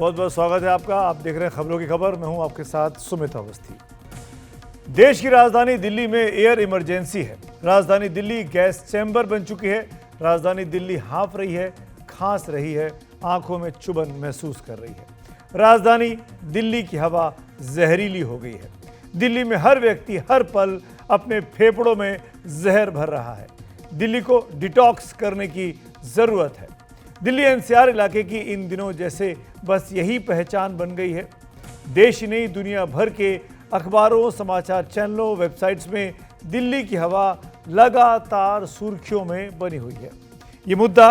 बहुत बहुत स्वागत है आपका। आप देख रहे हैं खबरों की खबर। मैं हूं आपके साथ सुमित अवस्थी। देश की राजधानी दिल्ली में एयर इमरजेंसी है। राजधानी दिल्ली गैस चैम्बर बन चुकी है। राजधानी दिल्ली हाँफ रही है, खांस रही है, आंखों में चुभन महसूस कर रही है। राजधानी दिल्ली की हवा जहरीली हो गई है। दिल्ली में हर व्यक्ति हर पल अपने फेफड़ों में जहर भर रहा है। दिल्ली को डिटॉक्स करने की जरूरत है। दिल्ली एनसीआर इलाके की इन दिनों जैसे बस यही पहचान बन गई है। देश ही नहीं, दुनिया भर के अखबारों, समाचार चैनलों, वेबसाइट्स में दिल्ली की हवा लगातार सुर्खियों में बनी हुई है। ये मुद्दा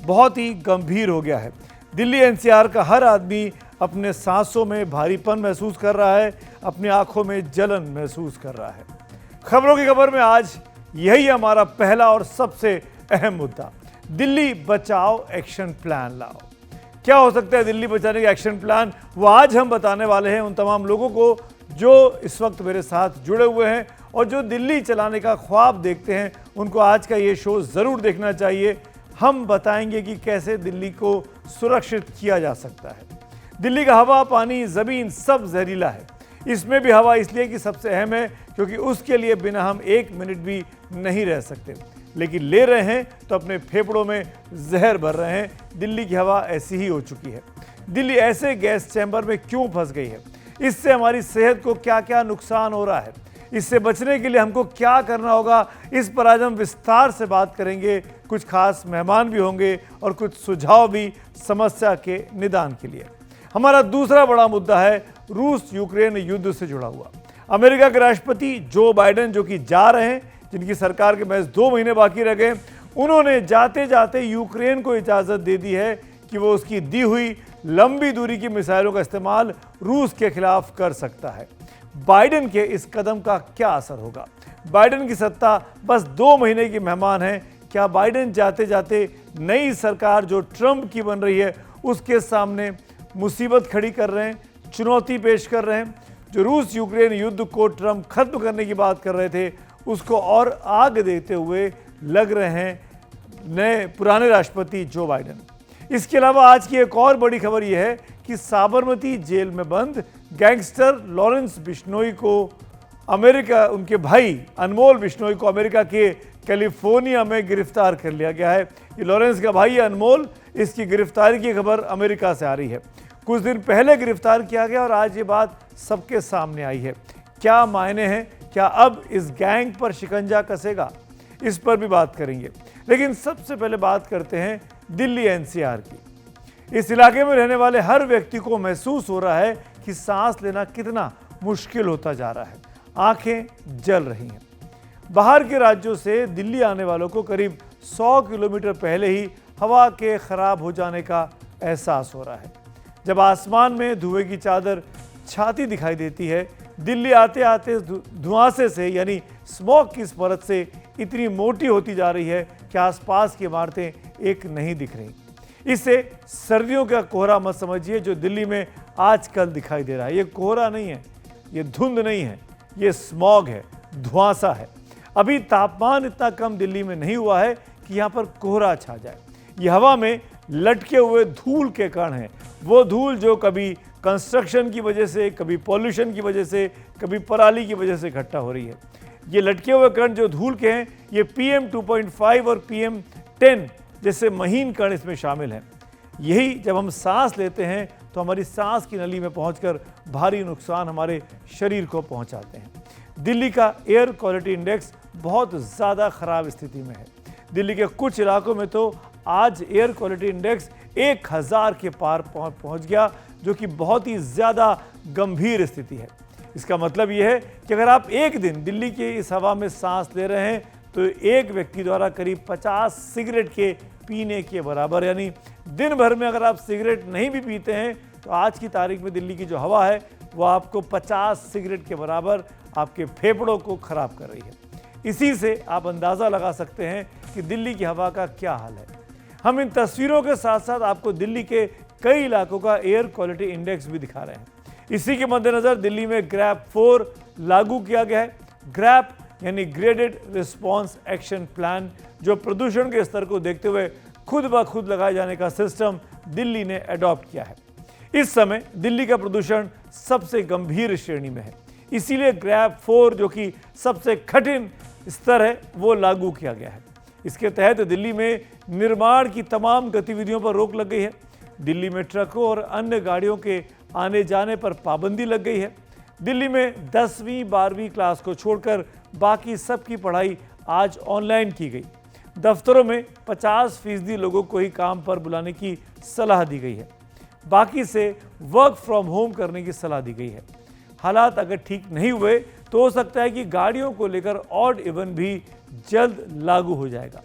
बहुत ही गंभीर हो गया है। दिल्ली एनसीआर का हर आदमी अपने सांसों में भारीपन महसूस कर रहा है, अपनी आंखों में जलन महसूस कर रहा है। खबरों की खबर में आज यही हमारा पहला और सबसे अहम मुद्दा, दिल्ली बचाओ एक्शन प्लान लाओ। क्या हो सकता है दिल्ली बचाने का एक्शन प्लान, वो आज हम बताने वाले हैं उन तमाम लोगों को जो इस वक्त मेरे साथ जुड़े हुए हैं और जो दिल्ली चलाने का ख्वाब देखते हैं। उनको आज का ये शो ज़रूर देखना चाहिए। हम बताएंगे कि कैसे दिल्ली को सुरक्षित किया जा सकता है। दिल्ली का हवा, पानी, ज़मीन सब जहरीला है। इसमें भी हवा इसलिए कि सबसे अहम है क्योंकि उसके लिए बिना हम एक मिनट भी नहीं रह सकते, लेकिन ले रहे हैं तो अपने फेफड़ों में जहर भर रहे हैं। दिल्ली की हवा ऐसी ही हो चुकी है। दिल्ली ऐसे गैस चैम्बर में क्यों फंस गई है? इससे हमारी सेहत को क्या क्या नुकसान हो रहा है? इससे बचने के लिए हमको क्या करना होगा? इस पर आज हम विस्तार से बात करेंगे। कुछ खास मेहमान भी होंगे और कुछ सुझाव भी समस्या के निदान के लिए। हमारा दूसरा बड़ा मुद्दा है रूस यूक्रेन युद्ध से जुड़ा हुआ। अमेरिका के राष्ट्रपति जो बाइडेन, जो कि जा रहे हैं, जिनकी सरकार के महज 2 महीने बाकी रह गए, उन्होंने जाते जाते यूक्रेन को इजाज़त दे दी है कि वो उसकी दी हुई लंबी दूरी की मिसाइलों का इस्तेमाल रूस के खिलाफ कर सकता है। बाइडेन के इस कदम का क्या असर होगा? बाइडेन की सत्ता बस 2 महीने की मेहमान है। क्या बाइडेन जाते जाते नई सरकार जो ट्रंप की बन रही है उसके सामने मुसीबत खड़ी कर रहे हैं, चुनौती पेश कर रहे हैं? जो रूस यूक्रेन युद्ध को ट्रंप खत्म करने की बात कर रहे थे, उसको और आग देते हुए लग रहे हैं नए पुराने राष्ट्रपति जो बाइडेन। इसके अलावा आज की एक और बड़ी खबर यह है कि साबरमती जेल में बंद गैंगस्टर लॉरेंस बिश्नोई को अमेरिका, उनके भाई अनमोल बिश्नोई को अमेरिका के कैलिफोर्निया में गिरफ्तार कर लिया गया है। ये लॉरेंस का भाई अनमोल, इसकी गिरफ्तारी की खबर अमेरिका से आ रही है। कुछ दिन पहले गिरफ्तार किया गया और आज ये बात सबके सामने आई है। क्या मायने हैं? क्या अब इस गैंग पर शिकंजा कसेगा? इस पर भी बात करेंगे। लेकिन सबसे पहले बात करते हैं दिल्ली एनसीआर की। इस इलाके में रहने वाले हर व्यक्ति को महसूस हो रहा है कि सांस लेना कितना मुश्किल होता जा रहा है। आंखें जल रही हैं। बाहर के राज्यों से दिल्ली आने वालों को करीब 100 किलोमीटर पहले ही हवा के खराब हो जाने का एहसास हो रहा है। जब आसमान में धुएं की चादर छाती दिखाई देती है, दिल्ली आते आते धुआंसे से यानी स्मोक की इस परत से इतनी मोटी होती जा रही है कि आसपास की इमारतें एक नहीं दिख रही। इसे सर्दियों का कोहरा मत समझिए जो दिल्ली में आजकल दिखाई दे रहा है। ये कोहरा नहीं है, ये धुंध नहीं है, ये स्मॉग है, धुआंसा है। अभी तापमान इतना कम दिल्ली में नहीं हुआ है कि यहाँ पर कोहरा छा जाए। ये हवा में लटके हुए धूल के कण हैं। वो धूल जो कभी कंस्ट्रक्शन की वजह से, कभी पॉल्यूशन की वजह से, कभी पराली की वजह से इकट्ठा हो रही है। ये लटके हुए कण जो धूल के हैं, ये PM 2.5 और PM 10 जैसे महीन कण इसमें शामिल हैं। यही जब हम सांस लेते हैं तो हमारी सांस की नली में पहुंचकर भारी नुकसान हमारे शरीर को पहुंचाते हैं। दिल्ली का एयर क्वालिटी इंडेक्स बहुत ज़्यादा ख़राब स्थिति में है। दिल्ली के कुछ इलाकों में तो आज एयर क्वालिटी इंडेक्स 1000 के पार पहुंच गया, जो कि बहुत ही ज़्यादा गंभीर स्थिति है। इसका मतलब यह है कि अगर आप एक दिन दिल्ली की इस हवा में सांस ले रहे हैं तो एक व्यक्ति द्वारा करीब 50 सिगरेट के पीने के बराबर, यानी दिन भर में अगर आप सिगरेट नहीं भी पीते हैं तो आज की तारीख में दिल्ली की जो हवा है वो आपको 50 सिगरेट के बराबर आपके फेफड़ों को खराब कर रही है। इसी से आप अंदाज़ा लगा सकते हैं कि दिल्ली की हवा का क्या हाल है। हम इन तस्वीरों के साथ साथ आपको दिल्ली के कई इलाकों का एयर क्वालिटी इंडेक्स भी दिखा रहे हैं। इसी के मद्देनज़र दिल्ली में ग्रैप 4 लागू किया गया है। ग्रैप यानी ग्रेडेड रिस्पॉन्स एक्शन प्लान, जो प्रदूषण के स्तर को देखते हुए खुद ब खुद लगाए जाने का सिस्टम दिल्ली ने अडॉप्ट किया है। इस समय दिल्ली का प्रदूषण सबसे गंभीर श्रेणी में है, इसीलिए ग्रैब 4 जो कि सबसे कठिन स्तर है वो लागू किया गया है। इसके तहत दिल्ली में निर्माण की तमाम गतिविधियों पर रोक लग गई है। दिल्ली में ट्रकों और अन्य गाड़ियों के आने जाने पर पाबंदी लग गई है। दिल्ली में 10वीं 12वीं क्लास को छोड़कर बाकी सबकी पढ़ाई आज ऑनलाइन की गई। दफ्तरों में 50% लोगों को ही काम पर बुलाने की सलाह दी गई है, बाकी से वर्क फ्रॉम होम करने की सलाह दी गई है। हालात अगर ठीक नहीं हुए तो हो सकता है कि गाड़ियों को लेकर ऑड इवन भी जल्द लागू हो जाएगा।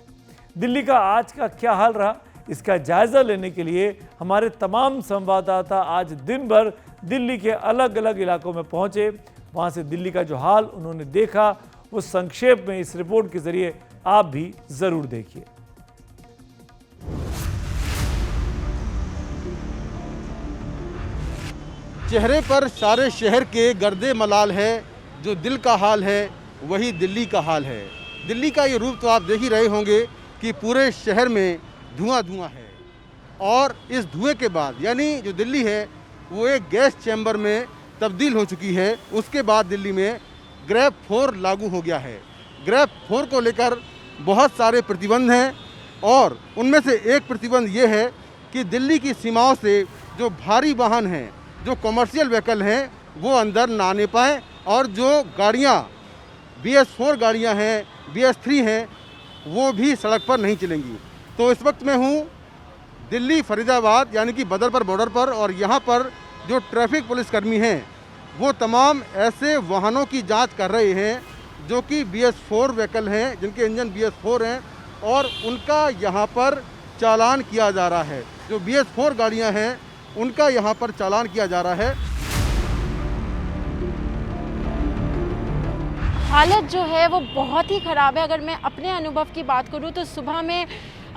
दिल्ली का आज का क्या हाल रहा, इसका जायजा लेने के लिए हमारे तमाम संवाददाता आज दिन भर दिल्ली के अलग अलग इलाकों में पहुंचे। वहां से दिल्ली का जो हाल उन्होंने देखा वो संक्षेप में इस रिपोर्ट के जरिए आप भी जरूर देखिए। चेहरे पर सारे शहर के गर्दे मलाल है, जो दिल का हाल है वही दिल्ली का हाल है। दिल्ली का ये रूप तो आप देख ही रहे होंगे कि पूरे शहर में धुआं धुआं है, और इस धुएं के बाद यानी जो दिल्ली है वो एक गैस चैम्बर में तब्दील हो चुकी है। उसके बाद दिल्ली में ग्रैब 4 लागू हो गया है। ग्रैब 4 को लेकर बहुत सारे प्रतिबंध हैं, और उनमें से एक प्रतिबंध ये है कि दिल्ली की सीमाओं से जो भारी वाहन हैं, जो कमर्शियल व्हीकल हैं, वो अंदर ना आने पाएँ, और जो गाड़ियाँ BS4 गाड़ियाँ हैं, BS3 हैं, वो भी सड़क पर नहीं चलेंगी। तो इस वक्त मैं हूँ दिल्ली फरीदाबाद यानी कि बदरपुर बॉर्डर पर, और यहाँ पर जो ट्रैफिक पुलिसकर्मी हैं वो तमाम ऐसे वाहनों की जांच कर रहे हैं जो कि BS4 व्हीकल हैं, जिनके इंजन BS4 हैं, और उनका यहाँ पर चालान किया जा रहा है। जो BS4 गाड़ियाँ हैं उनका यहाँ पर चालान किया जा रहा है। हालत जो है वो बहुत ही ख़राब है। अगर मैं अपने अनुभव की बात करूँ तो सुबह में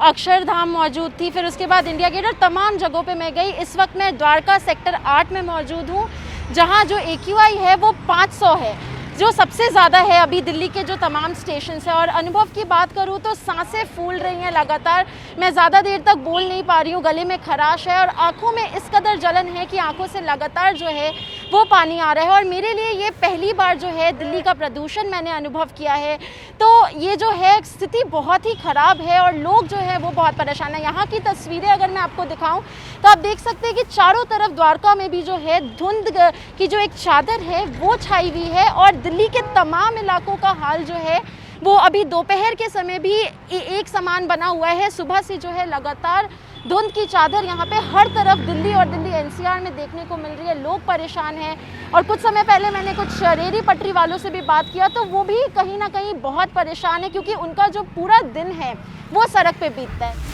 अक्षरधाम मौजूद थी, फिर उसके बाद इंडिया गेट और तमाम जगहों पे मैं गई। इस वक्त मैं द्वारका सेक्टर 8 में मौजूद हूँ, जहाँ जो AQI है वो 500 है, जो सबसे ज़्यादा है अभी दिल्ली के जो तमाम स्टेशन है। और अनुभव की बात करूँ तो सांसें फूल रही हैं लगातार। मैं ज़्यादा देर तक बोल नहीं पा रही हूँ, गले में खराश है और आंखों में इस कदर जलन है कि आंखों से लगातार जो है वो पानी आ रहा है। और मेरे लिए ये पहली बार जो है दिल्ली का प्रदूषण मैंने अनुभव किया है। तो ये जो है स्थिति बहुत ही ख़राब है और लोग जो है वो बहुत परेशान है। यहाँ की तस्वीरें अगर मैं आपको दिखाऊँ तो आप देख सकते हैं कि चारों तरफ द्वारका में भी जो है धुंध की जो एक चादर है वो छाई हुई है, और दिल्ली के तमाम इलाकों का हाल जो है वो अभी दोपहर के समय भी एक समान बना हुआ है। सुबह से जो है लगातार धुंध की चादर यहाँ पे हर तरफ दिल्ली और दिल्ली NCR में देखने को मिल रही है। लोग परेशान हैं, और कुछ समय पहले मैंने कुछ रेहड़ी पटरी वालों से भी बात किया तो वो भी कहीं ना कहीं बहुत परेशान है, क्योंकि उनका जो पूरा दिन है वो सड़क पे बीतता है।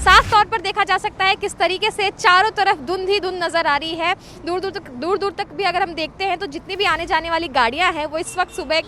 साफ तौर पर देखा जा सकता है किस तरीके से चारों तरफ धुंध ही धुंध नजर आ रही है। दूर दूर तक भी अगर हम देखते हैं तो जितनी भी आने जाने वाली गाड़ियां हैं वो इस वक्त सुबह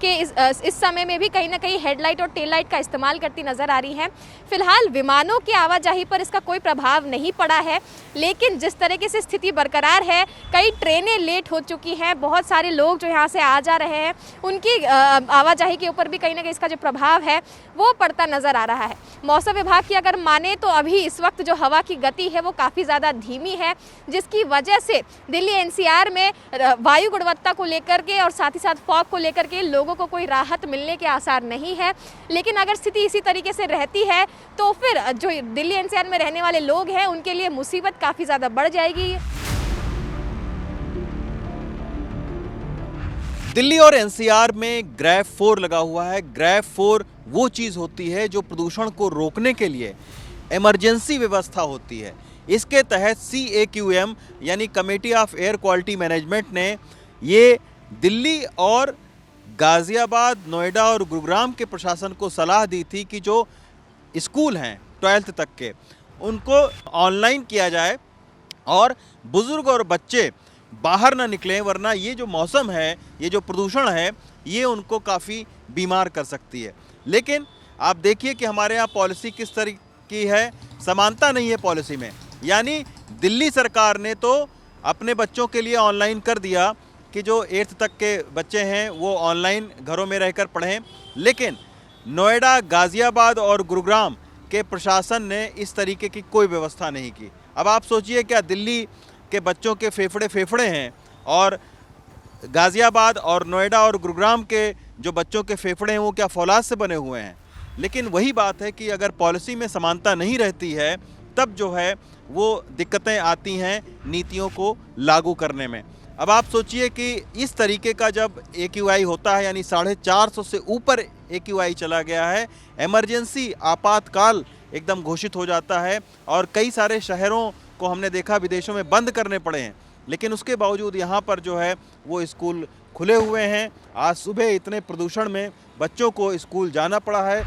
के इस समय में भी कहीं ना कहीं हेडलाइट और टेल लाइट का इस्तेमाल करती नज़र आ रही हैं। फिलहाल विमानों की आवाजाही पर इसका कोई प्रभाव नहीं पड़ा है, लेकिन जिस तरीके से स्थिति बरकरार है, कई ट्रेनें लेट हो चुकी हैं, बहुत सारे लोग जो यहाँ से आ जा रहे हैं, उनकी आवाजाही के ऊपर भी कहीं ना कहीं इसका जो प्रभाव है वो पड़ता नज़र आ रहा है। मौसम विभाग की अगर माने तो अभी इस वक्त जो हवा की गति है वो काफ़ी ज़्यादा धीमी है, जिसकी वजह से दिल्ली NCR में वायु गुणवत्ता को लेकर के और साथ ही साथ फॉग को लेकर के लोगों को कोई राहत मिलने के आसार नहीं है। लेकिन अगर स्थिति इसी तरीके से रहती है तो फिर जो दिल्ली NCR में रहने वाले लोग हैं उनके लिए मुसीबत काफ़ी ज़्यादा बढ़ जाएगी। दिल्ली और NCR में ग्रैब 4 लगा हुआ है। ग्रैब 4 वो चीज़ होती है जो प्रदूषण को रोकने के लिए इमरजेंसी व्यवस्था होती है। इसके तहत CAQM यानी committee of air quality management ने ये दिल्ली और गाज़ियाबाद, नोएडा और गुरुग्राम के प्रशासन को सलाह दी थी कि जो स्कूल हैं 12th तक के उनको ऑनलाइन किया जाए और बुज़ुर्ग और बच्चे बाहर ना निकलें, वरना ये जो मौसम है, ये जो प्रदूषण है, ये उनको काफ़ी बीमार कर सकती है। लेकिन आप देखिए कि हमारे यहाँ पॉलिसी किस तरह की है, समानता नहीं है पॉलिसी में। यानी दिल्ली सरकार ने तो अपने बच्चों के लिए ऑनलाइन कर दिया कि जो 8th तक के बच्चे हैं वो ऑनलाइन घरों में रहकर पढ़ें, लेकिन नोएडा, गाज़ियाबाद और गुरुग्राम कि प्रशासन ने इस तरीके की कोई व्यवस्था नहीं की। अब आप सोचिए, क्या दिल्ली के बच्चों के फेफड़े हैं और गाज़ियाबाद और नोएडा और गुरुग्राम के जो बच्चों के फेफड़े हैं वो क्या फौलाद से बने हुए हैं? लेकिन वही बात है कि अगर पॉलिसी में समानता नहीं रहती है तब जो है वो दिक्कतें आती हैं नीतियों को लागू करने में। अब आप सोचिए कि इस तरीके का जब AQI होता है, यानी 450 से ऊपर AQI चला गया है, इमरजेंसी आपातकाल एकदम घोषित हो जाता है और कई सारे शहरों को हमने देखा विदेशों में बंद करने पड़े हैं, लेकिन उसके बावजूद यहाँ पर जो है वो स्कूल खुले हुए हैं। आज सुबह इतने प्रदूषण में बच्चों को स्कूल जाना पड़ा है।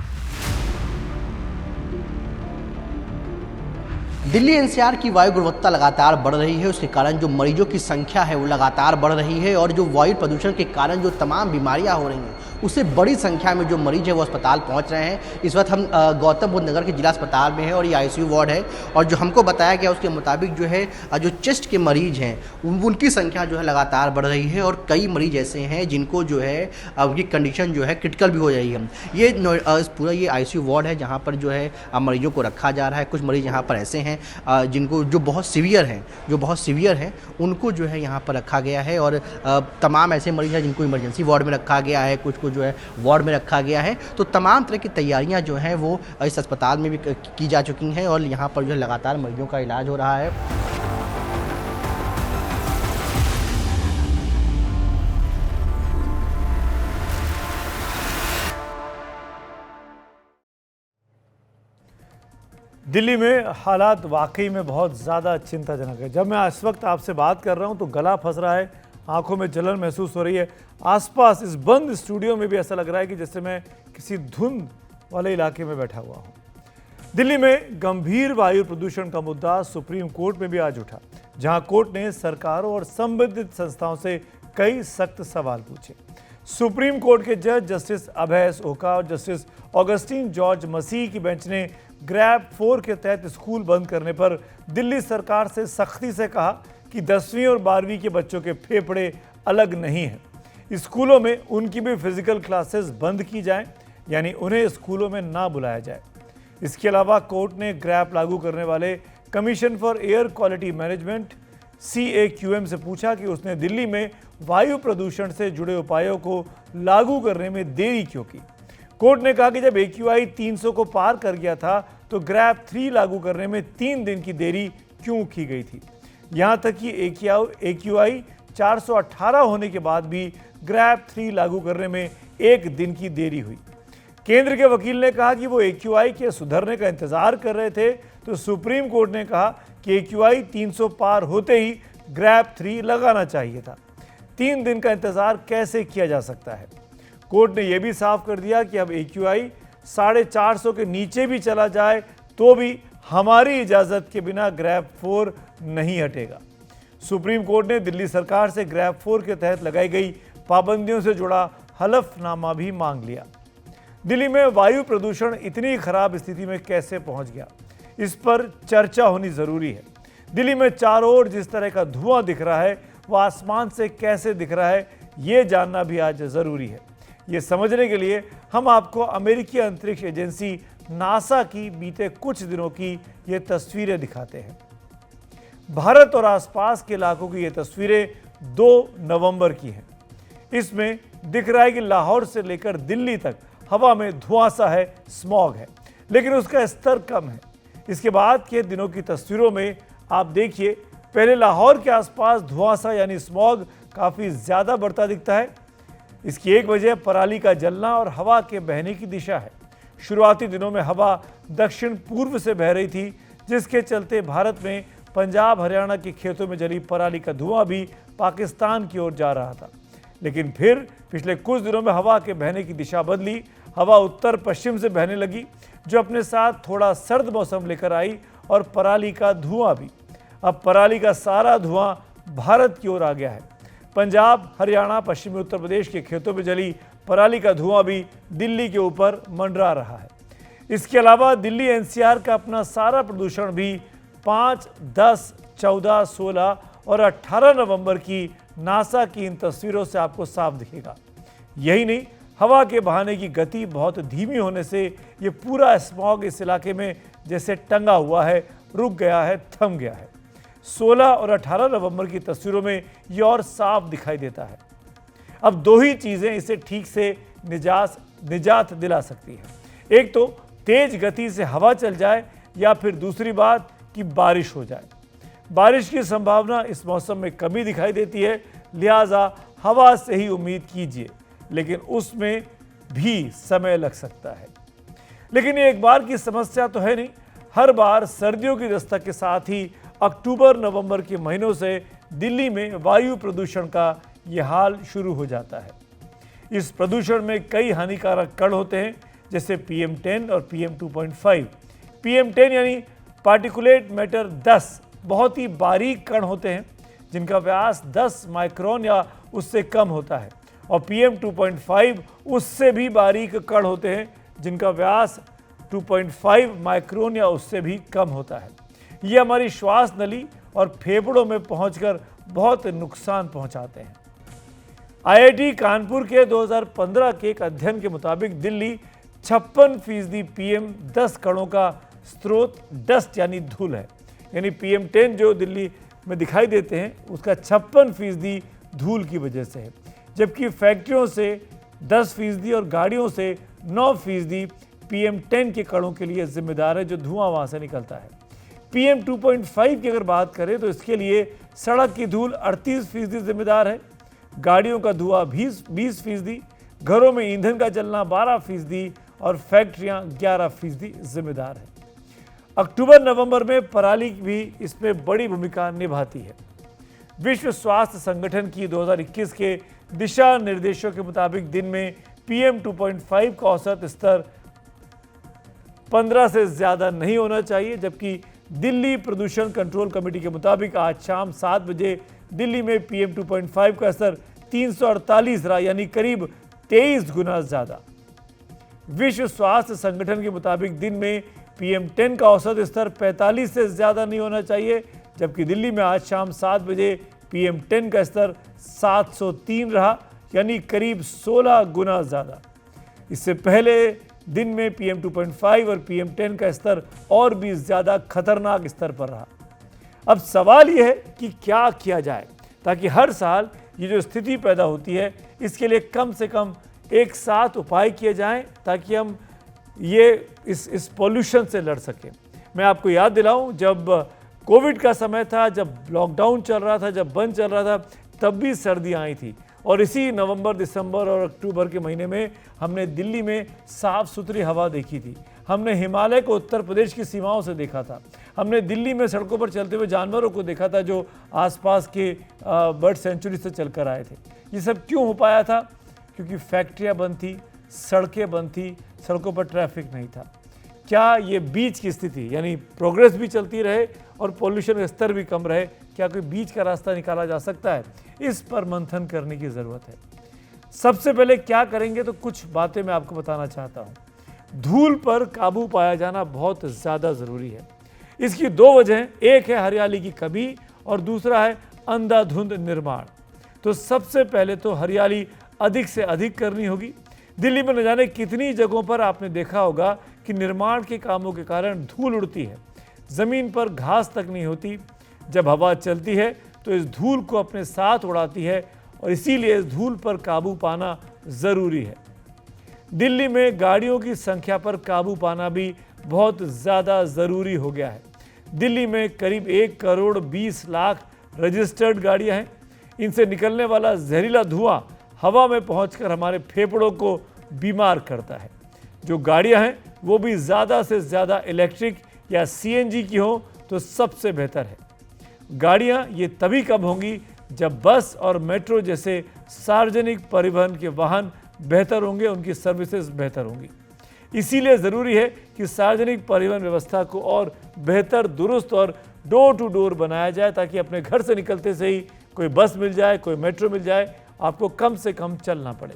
दिल्ली NCR की वायु गुणवत्ता लगातार बढ़ रही है, उसके कारण जो मरीजों की संख्या है वो लगातार बढ़ रही है और जो वायु प्रदूषण के कारण जो तमाम बीमारियां हो रही हैं उससे बड़ी संख्या में जो मरीज है वो अस्पताल पहुंच रहे हैं। इस वक्त हम गौतम बुद्ध नगर के जिला अस्पताल में हैं और ये ICU वार्ड है और जो हमको बताया गया उसके मुताबिक जो है जो चेस्ट के मरीज हैं उनकी संख्या जो है लगातार बढ़ रही है और कई मरीज ऐसे हैं जिनको जो है उनकी कंडीशन जो है क्रिटिकल भी हो रही है। ये पूरा ये ICU वार्ड है जहाँ पर जो है मरीजों को रखा जा रहा है। कुछ मरीज यहाँ पर ऐसे हैं जिनको जो बहुत सीवियर हैं उनको जो है यहाँ पर रखा गया है और तमाम ऐसे मरीज हैं जिनको इमरजेंसी वार्ड में रखा गया है, कुछ को जो है वार्ड में रखा गया है। तो तमाम तरह की तैयारियां जो हैं वो इस अस्पताल में भी की जा चुकी हैं और यहाँ पर जो है लगातार मरीजों का इलाज हो रहा है। दिल्ली में हालात वाकई में बहुत ज़्यादा चिंताजनक है। जब मैं इस वक्त आपसे बात कर रहा हूं तो गला फंस रहा है, आंखों में जलन महसूस हो रही है। आसपास इस बंद स्टूडियो में भी ऐसा लग रहा है कि जैसे मैं किसी धुंध वाले इलाके में बैठा हुआ हूं। दिल्ली में गंभीर वायु प्रदूषण का मुद्दा सुप्रीम कोर्ट में भी आज उठा, जहां कोर्ट ने सरकारों और संबंधित संस्थाओं से कई सख्त सवाल पूछे। सुप्रीम कोर्ट के जज जस्टिस अभय ओका और जस्टिस ऑगस्टीन जॉर्ज मसीह की बेंच ने ग्रैप 4 के तहत स्कूल बंद करने पर दिल्ली सरकार से सख्ती से कहा कि 10वीं और 12वीं के बच्चों के फेफड़े अलग नहीं हैं। स्कूलों में उनकी भी फिजिकल क्लासेस बंद की जाएं, यानी उन्हें स्कूलों में ना बुलाया जाए। इसके अलावा कोर्ट ने ग्रैप लागू करने वाले commission for air quality management CAQM से पूछा कि उसने दिल्ली में वायु प्रदूषण से जुड़े उपायों को लागू करने में देरी क्यों की। कोर्ट ने कहा कि जब AQI 300 को पार कर गया था तो ग्रैप 3 लागू करने में 3 दिन की देरी क्यों की गई थी। यहां तक कि AQI 418 होने के बाद भी ग्रैप 3 लागू करने में 1 दिन की देरी हुई। केंद्र के वकील ने कहा कि वो AQI के सुधरने का इंतजार कर रहे थे, तो सुप्रीम कोर्ट ने कहा कि AQI 300 पार होते ही ग्रैप 3 लगाना चाहिए था। 3 दिन का इंतजार कैसे किया जा सकता है। कोर्ट ने यह भी साफ कर दिया कि अब AQI 450 के नीचे भी चला जाए तो भी हमारी इजाज़त के बिना ग्रैप 4 नहीं हटेगा। सुप्रीम कोर्ट ने दिल्ली सरकार से ग्रैप 4 के तहत लगाई गई पाबंदियों से जुड़ा हलफनामा भी मांग लिया। दिल्ली में वायु प्रदूषण इतनी खराब स्थिति में कैसे पहुंच गया, इस पर चर्चा होनी ज़रूरी है। दिल्ली में चारों ओर जिस तरह का धुआं दिख रहा है वह आसमान से कैसे दिख रहा है, ये जानना भी आज ज़रूरी है। ये समझने के लिए हम आपको अमेरिकी अंतरिक्ष एजेंसी नासा की बीते कुछ दिनों की ये तस्वीरें दिखाते हैं। भारत और आसपास के इलाकों की ये तस्वीरें 2 नवंबर की हैं। इसमें दिख रहा है कि लाहौर से लेकर दिल्ली तक हवा में धुआंसा है, स्मॉग है, लेकिन उसका स्तर कम है। इसके बाद के दिनों की तस्वीरों में आप देखिए, पहले लाहौर के आसपास धुआंसा यानी स्मॉग काफ़ी ज़्यादा बढ़ता दिखता है। इसकी एक वजह पराली का जलना और हवा के बहने की दिशा है। शुरुआती दिनों में हवा दक्षिण पूर्व से बह रही थी, जिसके चलते भारत में पंजाब हरियाणा के खेतों में जली पराली का धुआं भी पाकिस्तान की ओर जा रहा था। लेकिन फिर पिछले कुछ दिनों में हवा के बहने की दिशा बदली, हवा उत्तर पश्चिम से बहने लगी, जो अपने साथ थोड़ा सर्द मौसम लेकर आई और पराली का धुआं भी। अब पराली का सारा धुआं भारत की ओर आ गया है। पंजाब हरियाणा पश्चिमी उत्तर प्रदेश के खेतों में जली पराली का धुआं भी दिल्ली के ऊपर मंडरा रहा है। इसके अलावा दिल्ली NCR का अपना सारा प्रदूषण भी 5, 10, 14, 16 और 18 नवंबर की नासा की इन तस्वीरों से आपको साफ दिखेगा। यही नहीं, हवा के बहाने की गति बहुत धीमी होने से ये पूरा स्मॉग इस इलाके में जैसे टंगा हुआ है, रुक गया है, थम गया है। 16 और 18 नवंबर की तस्वीरों में ये और साफ दिखाई देता है। अब दो ही चीज़ें इसे ठीक से निजात दिला सकती है। एक तो तेज गति से हवा चल जाए, या फिर दूसरी बात कि बारिश हो जाए। बारिश की संभावना इस मौसम में कमी दिखाई देती है, लिहाजा हवा से ही उम्मीद कीजिए, लेकिन उसमें भी समय लग सकता है। लेकिन ये एक बार की समस्या तो है नहीं। हर बार सर्दियों की दस्तक के साथ ही अक्टूबर नवंबर के महीनों से दिल्ली में वायु प्रदूषण का ये हाल शुरू हो जाता है। इस प्रदूषण में कई हानिकारक कण होते हैं, जैसे PM10 और PM2.5। PM10 यानी पार्टिकुलेट मैटर 10 बहुत ही बारीक कण होते हैं जिनका व्यास 10 माइक्रोन या उससे कम होता है, और PM2.5 उससे भी बारीक कण होते हैं जिनका व्यास 2.5 माइक्रोन या उससे भी कम होता है। ये हमारी श्वास नली और फेफड़ों में पहुंचकर बहुत नुकसान पहुंचाते हैं। IIT कानपुर के 2015 के एक अध्ययन के मुताबिक दिल्ली 56% PM10 कणों का स्रोत डस्ट यानी धूल है। यानी PM10 जो दिल्ली में दिखाई देते हैं उसका 56% धूल की वजह से है, जबकि फैक्ट्रियों से 10% और गाड़ियों से 9% PM10 के कणों के लिए जिम्मेदार है, जो धुआं वहाँ से निकलता है। PM2.5 की अगर बात करें तो इसके लिए सड़क की धूल 38% जिम्मेदार है, गाड़ियों का धुआं 20%, घरों में ईंधन का जलना 12% और फैक्ट्रियां 11% जिम्मेदार है। अक्टूबर नवंबर में पराली भी इसमें बड़ी भूमिका निभाती है। विश्व स्वास्थ्य संगठन की 2021 के दिशा निर्देशों के मुताबिक दिन में PM2.5 का औसत स्तर 15 से ज़्यादा नहीं होना चाहिए, जबकि दिल्ली प्रदूषण कंट्रोल कमेटी के मुताबिक आज शाम 7 बजे दिल्ली में PM2.5 का स्तर 348 रहा, यानी करीब 23 गुना ज़्यादा। विश्व स्वास्थ्य संगठन के मुताबिक दिन में PM10 का औसत स्तर 45 से ज़्यादा नहीं होना चाहिए, जबकि दिल्ली में आज शाम 7 बजे PM10 का स्तर 703 रहा, यानी करीब 16 गुना ज़्यादा। इससे पहले दिन में PM2.5 और PM10 का स्तर और भी ज़्यादा खतरनाक स्तर पर रहा। अब सवाल यह है कि क्या किया जाए ताकि हर साल ये जो स्थिति पैदा होती है इसके लिए कम से कम एक साथ उपाय किए जाएं, ताकि हम ये इस पॉल्यूशन से लड़ सकें। मैं आपको याद दिलाऊं, जब कोविड का समय था, जब लॉकडाउन चल रहा था, जब बंद चल रहा था, तब भी सर्दियाँ आई थी, और इसी नवंबर, दिसंबर और अक्टूबर के महीने में हमने दिल्ली में साफ़ सुथरी हवा देखी थी। हमने हिमालय को उत्तर प्रदेश की सीमाओं से देखा था। हमने दिल्ली में सड़कों पर चलते हुए जानवरों को देखा था जो आसपास के बर्ड सेंचुरी से चलकर आए थे। ये सब क्यों हो पाया था? क्योंकि फैक्ट्रियाँ बंद थी, सड़कें बंद थी, सड़कों पर ट्रैफिक नहीं था। क्या ये बीच की स्थिति यानी प्रोग्रेस भी चलती रहे और पोल्यूशन का स्तर भी कम रहे, क्या कोई बीच का रास्ता निकाला जा सकता है? इस पर मंथन करने की ज़रूरत है। सबसे पहले क्या करेंगे, तो कुछ बातें मैं आपको बताना चाहता हूँ। धूल पर काबू पाया जाना बहुत ज़्यादा ज़रूरी है। इसकी दो वजह, एक है हरियाली की कमी और दूसरा है अंधाधुंध निर्माण। तो सबसे पहले तो हरियाली अधिक से अधिक करनी होगी। दिल्ली में न जाने कितनी जगहों पर आपने देखा होगा कि निर्माण के कामों के कारण धूल उड़ती है, ज़मीन पर घास तक नहीं होती। जब हवा चलती है तो इस धूल को अपने साथ उड़ाती है, और इसीलिए इस धूल पर काबू पाना ज़रूरी है। दिल्ली में गाड़ियों की संख्या पर काबू पाना भी बहुत ज़्यादा ज़रूरी हो गया है। दिल्ली में करीब 1 करोड़ 20 लाख रजिस्टर्ड गाड़ियां हैं। इनसे निकलने वाला जहरीला धुआं हवा में पहुंचकर हमारे फेफड़ों को बीमार करता है। जो गाड़ियां हैं वो भी ज़्यादा से ज़्यादा इलेक्ट्रिक या CNG की हो तो सबसे बेहतर है। गाड़ियां ये तभी कम होंगी जब बस और मेट्रो जैसे सार्वजनिक परिवहन के वाहन बेहतर होंगे, उनकी सर्विसेज बेहतर होंगी। इसीलिए ज़रूरी है कि सार्वजनिक परिवहन व्यवस्था को और बेहतर, दुरुस्त और डोर टू डोर बनाया जाए, ताकि अपने घर से निकलते से ही कोई बस मिल जाए, कोई मेट्रो मिल जाए, आपको कम से कम चलना पड़े।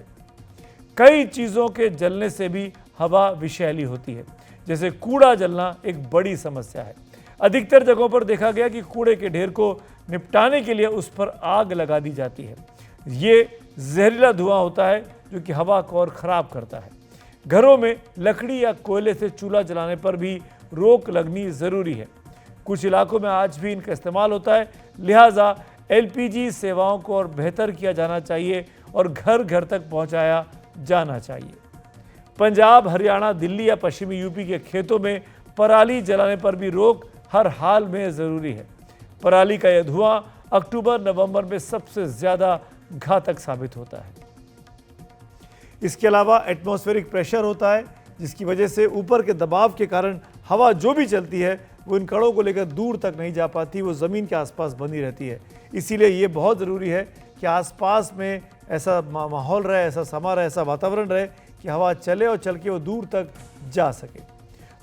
कई चीज़ों के जलने से भी हवा विषैली होती है, जैसे कूड़ा जलना एक बड़ी समस्या है। अधिकतर जगहों पर देखा गया कि कूड़े के ढेर को निपटाने के लिए उस पर आग लगा दी जाती है। ये जहरीला धुआं होता है जो कि हवा को और ख़राब करता है। घरों में लकड़ी या कोयले से चूल्हा जलाने पर भी रोक लगनी ज़रूरी है। कुछ इलाकों में आज भी इनका इस्तेमाल होता है, लिहाजा एलपीजी सेवाओं को और बेहतर किया जाना चाहिए और घर घर तक पहुंचाया जाना चाहिए। पंजाब, हरियाणा, दिल्ली या पश्चिमी यूपी के खेतों में पराली जलाने पर भी रोक हर हाल में ज़रूरी है। पराली का यह धुआं अक्टूबर-नवंबर में सबसे ज़्यादा घातक साबित होता है। इसके अलावा एटमॉस्फेरिक प्रेशर होता है, जिसकी वजह से ऊपर के दबाव के कारण हवा जो भी चलती है वो इन कणों को लेकर दूर तक नहीं जा पाती, वो ज़मीन के आसपास बनी रहती है। इसीलिए ये बहुत ज़रूरी है कि आसपास में ऐसा माहौल रहे, ऐसा समा रहे, ऐसा वातावरण रहे कि हवा चले और चल के वो दूर तक जा सके।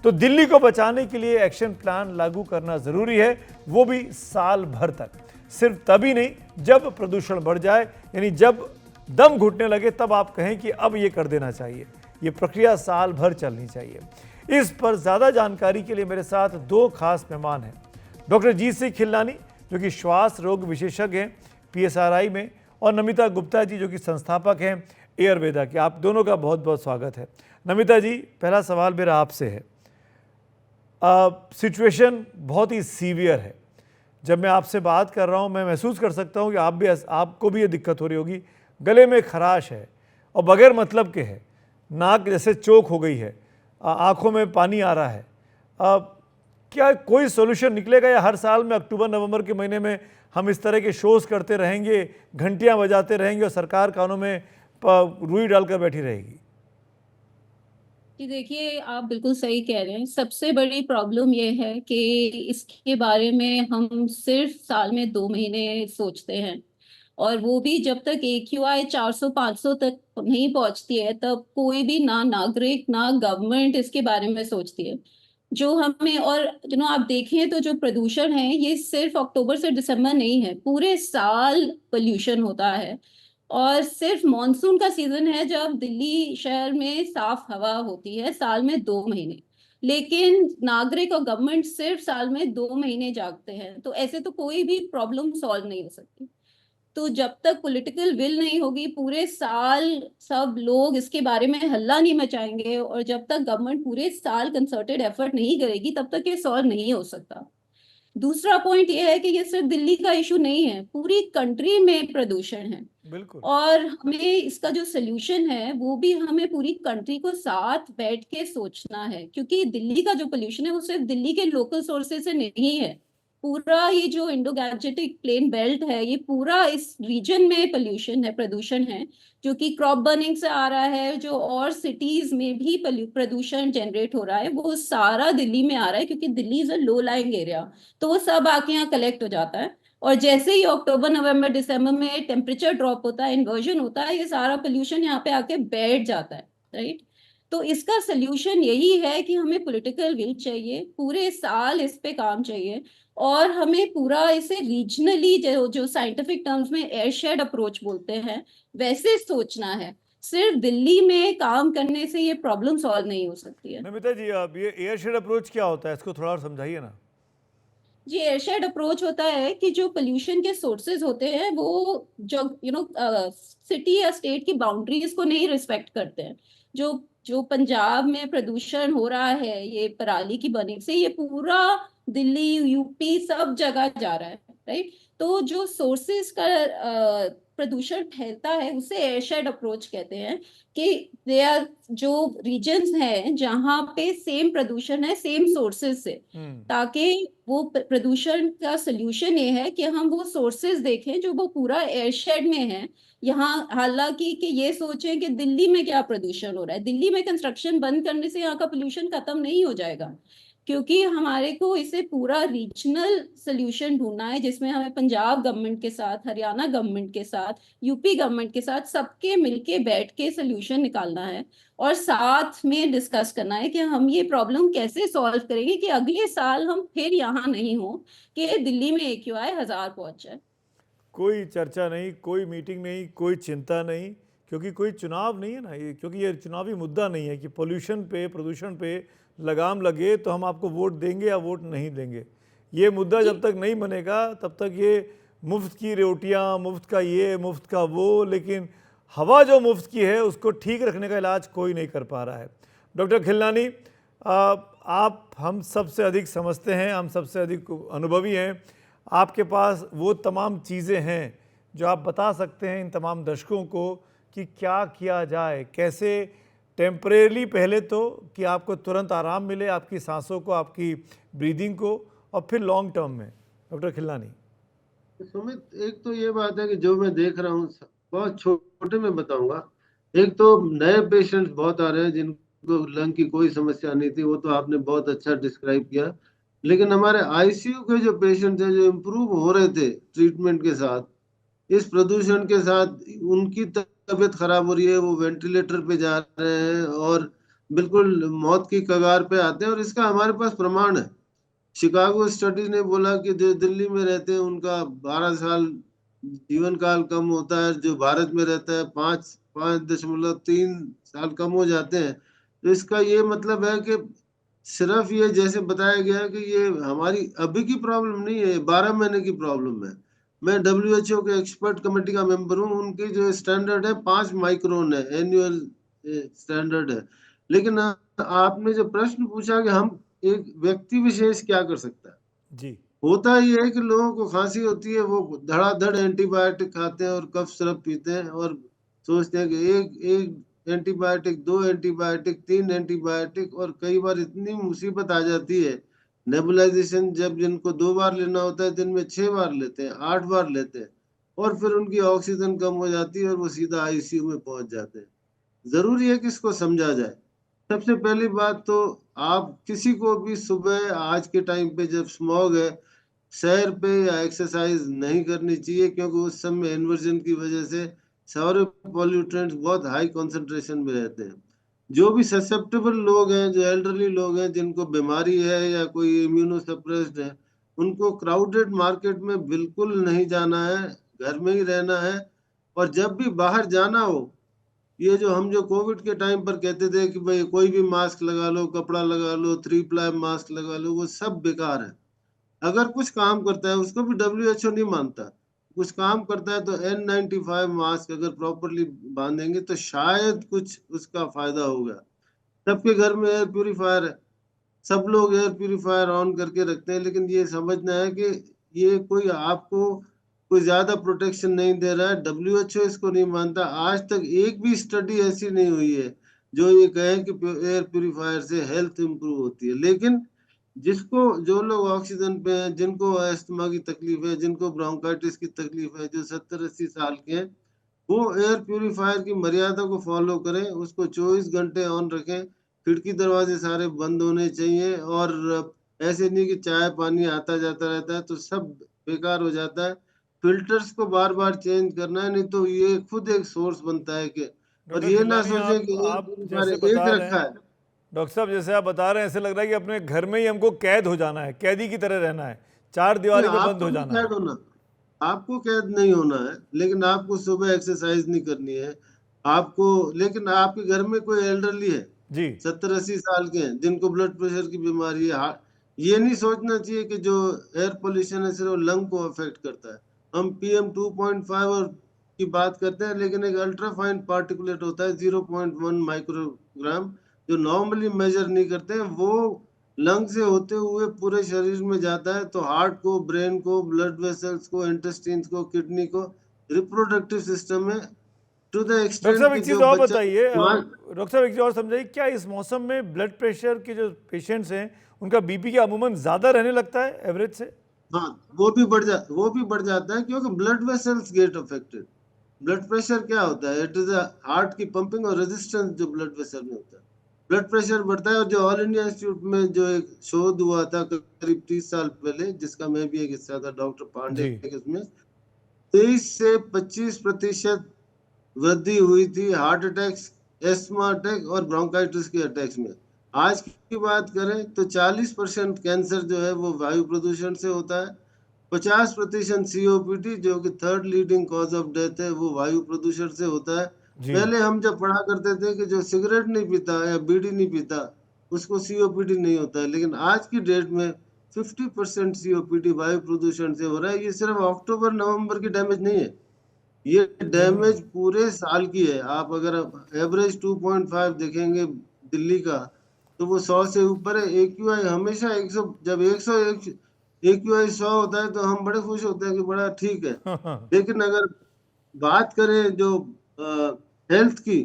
तो दिल्ली को बचाने के लिए एक्शन प्लान लागू करना ज़रूरी है, वो भी साल भर तक। सिर्फ तभी नहीं जब प्रदूषण बढ़ जाए, यानी जब दम घुटने लगे तब आप कहें कि अब ये कर देना चाहिए। ये प्रक्रिया साल भर चलनी चाहिए। इस पर ज़्यादा जानकारी के लिए मेरे साथ दो खास मेहमान हैं। डॉक्टर जीत सिंह खिलनानी जो कि श्वास रोग विशेषज्ञ हैं PSRI में, और नमिता गुप्ता जी जो कि संस्थापक हैं एयरवेदा के। आप दोनों का बहुत बहुत स्वागत है। नमिता जी, पहला सवाल मेरा आपसे है। सिचुएशन बहुत ही सीवियर है। जब मैं आपसे बात कर रहा हूँ मैं महसूस कर सकता हूँ कि आपको भी ये दिक्कत हो रही होगी। गले में खराश है और बगैर मतलब के है, नाक जैसे चोक हो गई है, आँखों में पानी आ रहा है। क्या कोई सोल्यूशन निकलेगा या हर साल में अक्टूबर-नवंबर के महीने में हम इस तरह के शोज़ करते रहेंगे, घंटियाँ बजाते रहेंगे और सरकार कानों में रुई डालकर बैठी रहेगी? जी देखिए, आप बिल्कुल सही कह रहे हैं। सबसे बड़ी प्रॉब्लम ये है कि इसके बारे में हम सिर्फ साल में 2 महीने सोचते हैं, और वो भी जब तक AQI 400-500 तक नहीं पहुंचती है तब कोई भी ना नागरिक ना गवर्नमेंट इसके बारे में सोचती है। जो हमें और आप देखें तो जो प्रदूषण है ये सिर्फ अक्टूबर से दिसंबर नहीं है, पूरे साल पोल्यूशन होता है। और सिर्फ मॉनसून का सीजन है जब दिल्ली शहर में साफ हवा होती है, साल में 2 महीने। लेकिन नागरिक और गवर्नमेंट सिर्फ साल में 2 महीने जागते हैं, तो ऐसे तो कोई भी प्रॉब्लम सॉल्व नहीं हो सकती। तो जब तक पॉलिटिकल विल नहीं होगी, पूरे साल सब लोग इसके बारे में हल्ला नहीं मचाएंगे, और जब तक गवर्नमेंट पूरे साल कंसर्टेड एफर्ट नहीं करेगी तब तक ये सॉल्व नहीं हो सकता। दूसरा पॉइंट ये है कि ये सिर्फ दिल्ली का इशू नहीं है, पूरी कंट्री में प्रदूषण है। बिल्कुल। और हमें इसका जो सोल्यूशन है वो भी हमें पूरी कंट्री को साथ बैठ के सोचना है, क्योंकि दिल्ली का जो पोल्यूशन है वो सिर्फ दिल्ली के लोकल सोर्सेज से नहीं है। पूरा ये जो इंडो गैंजेटिक प्लेन बेल्ट है, ये पूरा इस रीजन में पोल्यूशन है, प्रदूषण है, जो कि क्रॉप बर्निंग से आ रहा है, जो और सिटीज में भी प्रदूषण जनरेट हो रहा है, वो सारा दिल्ली में आ रहा है, क्योंकि Delhi is a low lying area. तो वो सब आके यहाँ कलेक्ट हो जाता है, और जैसे ही अक्टूबर, नवंबर, दिसंबर में टेम्परेचर ड्रॉप होता है, इन्वर्जन होता है, ये सारा पोल्यूशन यहाँ पे आके बैठ जाता है, राइट। तो इसका सोल्यूशन यही है कि हमें पॉलिटिकल विल चाहिए, पूरे साल इस पे काम चाहिए, और हमें पूरा इसे रीजनली जो साइंटिफिक टर्म्स में एयरशेड अप्रोच बोलते हैं वैसे सोचना है। सिर्फ दिल्ली में काम करने से ये प्रॉब्लम सॉल्व नहीं हो सकती है। नमिता जी, अब ये एयरशेड अप्रोच क्या होता है, इसको थोड़ा और समझाइए ना। जी, एयरशेड अप्रोच होता है कि जो पोल्यूशन के सोर्सेज होते हैं वो जो सिटी या स्टेट की बाउंड्रीज को नहीं रिस्पेक्ट करते हैं। जो पंजाब में प्रदूषण हो रहा है ये पराली की बर्निंग से, ये पूरा दिल्ली, यूपी सब जगह जा रहा है, राइट। तो जो सोर्सेज का प्रदूषण फैलता है उसे एयरशेड अप्रोच कहते हैं, कि दे आर जो रीजन्स हैं जहाँ पे सेम प्रदूषण है सेम सोर्सेज से, ताकि वो प्रदूषण का सोल्यूशन ये है कि हम वो सोर्सेज देखें जो वो पूरा एयरशेड में है। यहाँ हालांकि कि ये सोचें कि दिल्ली में क्या प्रदूषण हो रहा है, दिल्ली में कंस्ट्रक्शन बंद करने से यहाँ का पोल्यूशन खत्म नहीं हो जाएगा, क्योंकि हमारे को इसे पूरा रीजनल सोल्यूशन ढूंढना है, जिसमें हमें पंजाब गवर्नमेंट के साथ, हरियाणा गवर्नमेंट के साथ, यूपी गवर्नमेंट के साथ सबके मिलके बैठ के सोल्यूशन निकालना है, और साथ में डिस्कस करना है कि हम ये प्रॉब्लम कैसे सॉल्व करेंगे कि अगले साल हम फिर यहाँ नहीं हो कि दिल्ली में AQI 1000 पहुंच जाए। कोई चर्चा नहीं, कोई मीटिंग नहीं, कोई चिंता नहीं, क्योंकि कोई चुनाव नहीं है ना ये, क्योंकि ये चुनावी मुद्दा नहीं है कि पोल्यूशन पे, प्रदूषण पे लगाम लगे तो हम आपको वोट देंगे या वोट नहीं देंगे। ये मुद्दा जब तक नहीं बनेगा तब तक ये मुफ्त की रोटियां, मुफ्त का ये, मुफ्त का वो, लेकिन हवा जो मुफ्त की है उसको ठीक रखने का इलाज कोई नहीं कर पा रहा है। डॉक्टर खिलनानी, आप हम सबसे अधिक समझते हैं, हम सबसे अधिक अनुभवी हैं, आपके पास वो तमाम चीज़ें हैं जो आप बता सकते हैं इन तमाम दर्शकों को कि क्या किया जाए, कैसे टेम्परेली पहले तो कि आपको तुरंत आराम मिले, आपकी सांसों को, आपकी ब्रीदिंग को, और फिर लॉन्ग टर्म में। डॉक्टर खिलनानी। सुमित, एक तो ये बात है कि जो मैं देख रहा हूँ बहुत छोटे में बताऊंगा। एक तो नए पेशेंट्स बहुत आ रहे हैं जिनको लंग की कोई समस्या नहीं थी, वो तो आपने बहुत अच्छा डिस्क्राइब किया। लेकिन हमारे आईसीयू के जो पेशेंट्स हैं जो इम्प्रूव हो रहे थे ट्रीटमेंट के साथ, इस प्रदूषण के साथ उनकी तबीयत खराब हो रही है, वो वेंटिलेटर पे जा रहे हैं और बिल्कुल मौत की कगार पे आते हैं। और इसका हमारे पास प्रमाण है। शिकागो स्टडी ने बोला कि जो दिल्ली में रहते हैं उनका 12 साल जीवन काल कम होता है, जो भारत में रहता है 5.3 साल कम हो जाते हैं। तो इसका ये मतलब है कि सिर्फ ये जैसे बताया गया कि ये हमारी अभी की प्रॉब्लम नहीं है, 12 महीने की प्रॉब्लम है। मैं WHO के एक्सपर्ट कमेटी का मेंबर हूँ, उनकी जो स्टैंडर्ड है 5 माइक्रोन है, एनुअल स्टैंडर्ड है। लेकिन आपने जो प्रश्न पूछा कि हम एक व्यक्ति विशेष क्या कर सकता है, जी, होता ये है कि लोगों को खांसी होती है, वो धड़ाधड़ एंटीबायोटिक खाते हैं और कफ सिरप पीते हैं और सोचते हैं कि एक एंटीबायोटिक, 2 एंटीबायोटिक, 3 एंटीबायोटिक, और कई बार इतनी मुसीबत आ जाती है नेबुलाइजेशन जब जिनको 2 बार लेना होता है दिन में 6 बार लेते हैं, 8 बार लेते हैं, और फिर उनकी ऑक्सीजन कम हो जाती है और वो सीधा आईसीयू में पहुंच जाते हैं। जरूरी है कि इसको समझा जाए। सबसे पहली बात तो आप किसी को भी सुबह आज के टाइम पे जब स्मॉग है, सैर पे या एक्सरसाइज नहीं करनी चाहिए, क्योंकि उस समय इन्वर्जन की वजह से सारे पॉल्यूटेंट्स बहुत हाई कंसंट्रेशन में रहते हैं। जो भी ससेप्टेबल लोग हैं, जो एल्डरली लोग हैं, जिनको बीमारी है या कोई इम्यूनो सप्रेस्ड है, उनको क्राउडेड मार्केट में बिल्कुल नहीं जाना है, घर में ही रहना है। और जब भी बाहर जाना हो, ये जो कोविड के टाइम पर कहते थे कि भाई कोई भी मास्क लगा लो, कपड़ा लगा लो, 3 प्लाई मास्क लगा लो, वो सब बेकार है। अगर कुछ काम करता है, उसको भी WHO नहीं मानता, कुछ काम करता है तो N95 मास्क अगर प्रॉपरली बांधेंगे तो शायद कुछ उसका फायदा होगा। सबके घर में एयर प्यूरिफायर है, सब लोग एयर प्यूरिफायर ऑन करके रखते हैं, लेकिन ये समझना है कि ये कोई आपको कोई ज्यादा प्रोटेक्शन नहीं दे रहा है। WHO इसको नहीं मानता। आज तक एक भी स्टडी ऐसी नहीं हुई है जो ये कहे कि एयर प्यूरिफायर से हेल्थ इंप्रूव होती है। लेकिन जो लोग ऑक्सीजन पे हैं, जिनको अस्थमा की तकलीफ है, जिनको ब्रोंकाइटिस की तकलीफ है, जो 70-80 साल के हैं, वो एयर प्यूरिफायर की मर्यादा को फॉलो करें, उसको 24 घंटे ऑन रखें, खिड़की दरवाजे सारे बंद होने चाहिए। और ऐसे नहीं कि चाय पानी आता जाता रहता है तो सब बेकार हो जाता है। फिल्टर्स को बार बार चेंज करना है, नहीं तो ये खुद एक सोर्स बनता है कि, और डॉक्टर ये ना खिलनानी, सोचे कि एयर आप प्यूरिफायर जैसे एक बता रहे रखा हैं, है। डॉक्टर साहब जैसे आप बता रहे हैं, ऐसे लग रहा है कि अपने घर में ही हमको कैद हो जाना है, कैदी की तरह रहना है, चार दीवारी में बंद आपको हो नहीं जाना है। कैद होना, आपको कैद नहीं होना है, लेकिन आपको सुबह एक्सरसाइज नहीं करनी है आपको। लेकिन आपके घर में कोई एल्डरली है, जी, 70-80 साल के हैं, जिनको ब्लड प्रेशर की बीमारी है, ये नहीं सोचना चाहिए कि जो एयर पोल्यूशन है सिर्फ लंग को अफेक्ट करता है। हम PM 2.5 और की बात करते हैं, लेकिन एक अल्ट्रा फाइन पार्टिकुलेट होता है 0.1 माइक्रोग्राम, जो नॉर्मली मेजर नहीं करते हैं, वो लंग से होते हुए पूरे शरीर में जाता है। तो हार्ट को, ब्रेन को, ब्लड वेसल्स को, इंटेस्टाइन्स को, किडनी को, रिप्रोडक्टिव सिस्टम में, टू द डॉक्टर एक्सटेंट साहब कि एक चीज़ जो और बच्चा बताइए, डॉक्टर साहब एक चीज़ और समझाइए, क्या इस मौसम में ब्लड प्रेशर के जो पेशेंट्स हैं उनका बीपी क्या अमूमन ज़्यादा रहने लगता है एवरेज से? हाँ, वो भी बढ़ जाता है, क्योंकि blood vessels get affected. Blood pressure क्या होता है, इट इज हार्ट की पंपिंग और रेजिस्टेंस जो ब्लड वेसल में होता है, ब्लड प्रेशर बढ़ता है। और जो ऑल इंडिया इंस्टीट्यूट में जो एक शोध हुआ था करीब 30 साल पहले, जिसका मैं भी एक हिस्सा था, डॉक्टर पांडे जी, के, उसमें 23 से 25% वृद्धि हुई थी हार्ट अटैक्स, एस्थमा अटैक और ब्रोंकाइटिस के अटैक्स में। आज की बात करें तो 40% कैंसर जो है वो वायु प्रदूषण से होता है, 50% COPD जो कि third leading cause of death है वो वायु प्रदूषण से होता है। जी, पहले हम जब पढ़ा करते थे कि जो सिगरेट नहीं पीता या बीड़ी नहीं पीता उसको COPD नहीं होता है, लेकिन आज की डेट में 50% COPD वायु प्रदूषण से हो रहा है। ये सिर्फ अक्टूबर नवंबर की डैमेज नहीं है, ये डैमेज पूरे साल की है। आप अगर एवरेज 2.5 देखेंगे दिल्ली का, तो वो 100 से ऊपर है। AQI हमेशा 100, जब 101 AQI 100 होता है तो हम बड़े खुश होते हैं कि बड़ा ठीक है। लेकिन अगर बात करें जो हेल्थ की,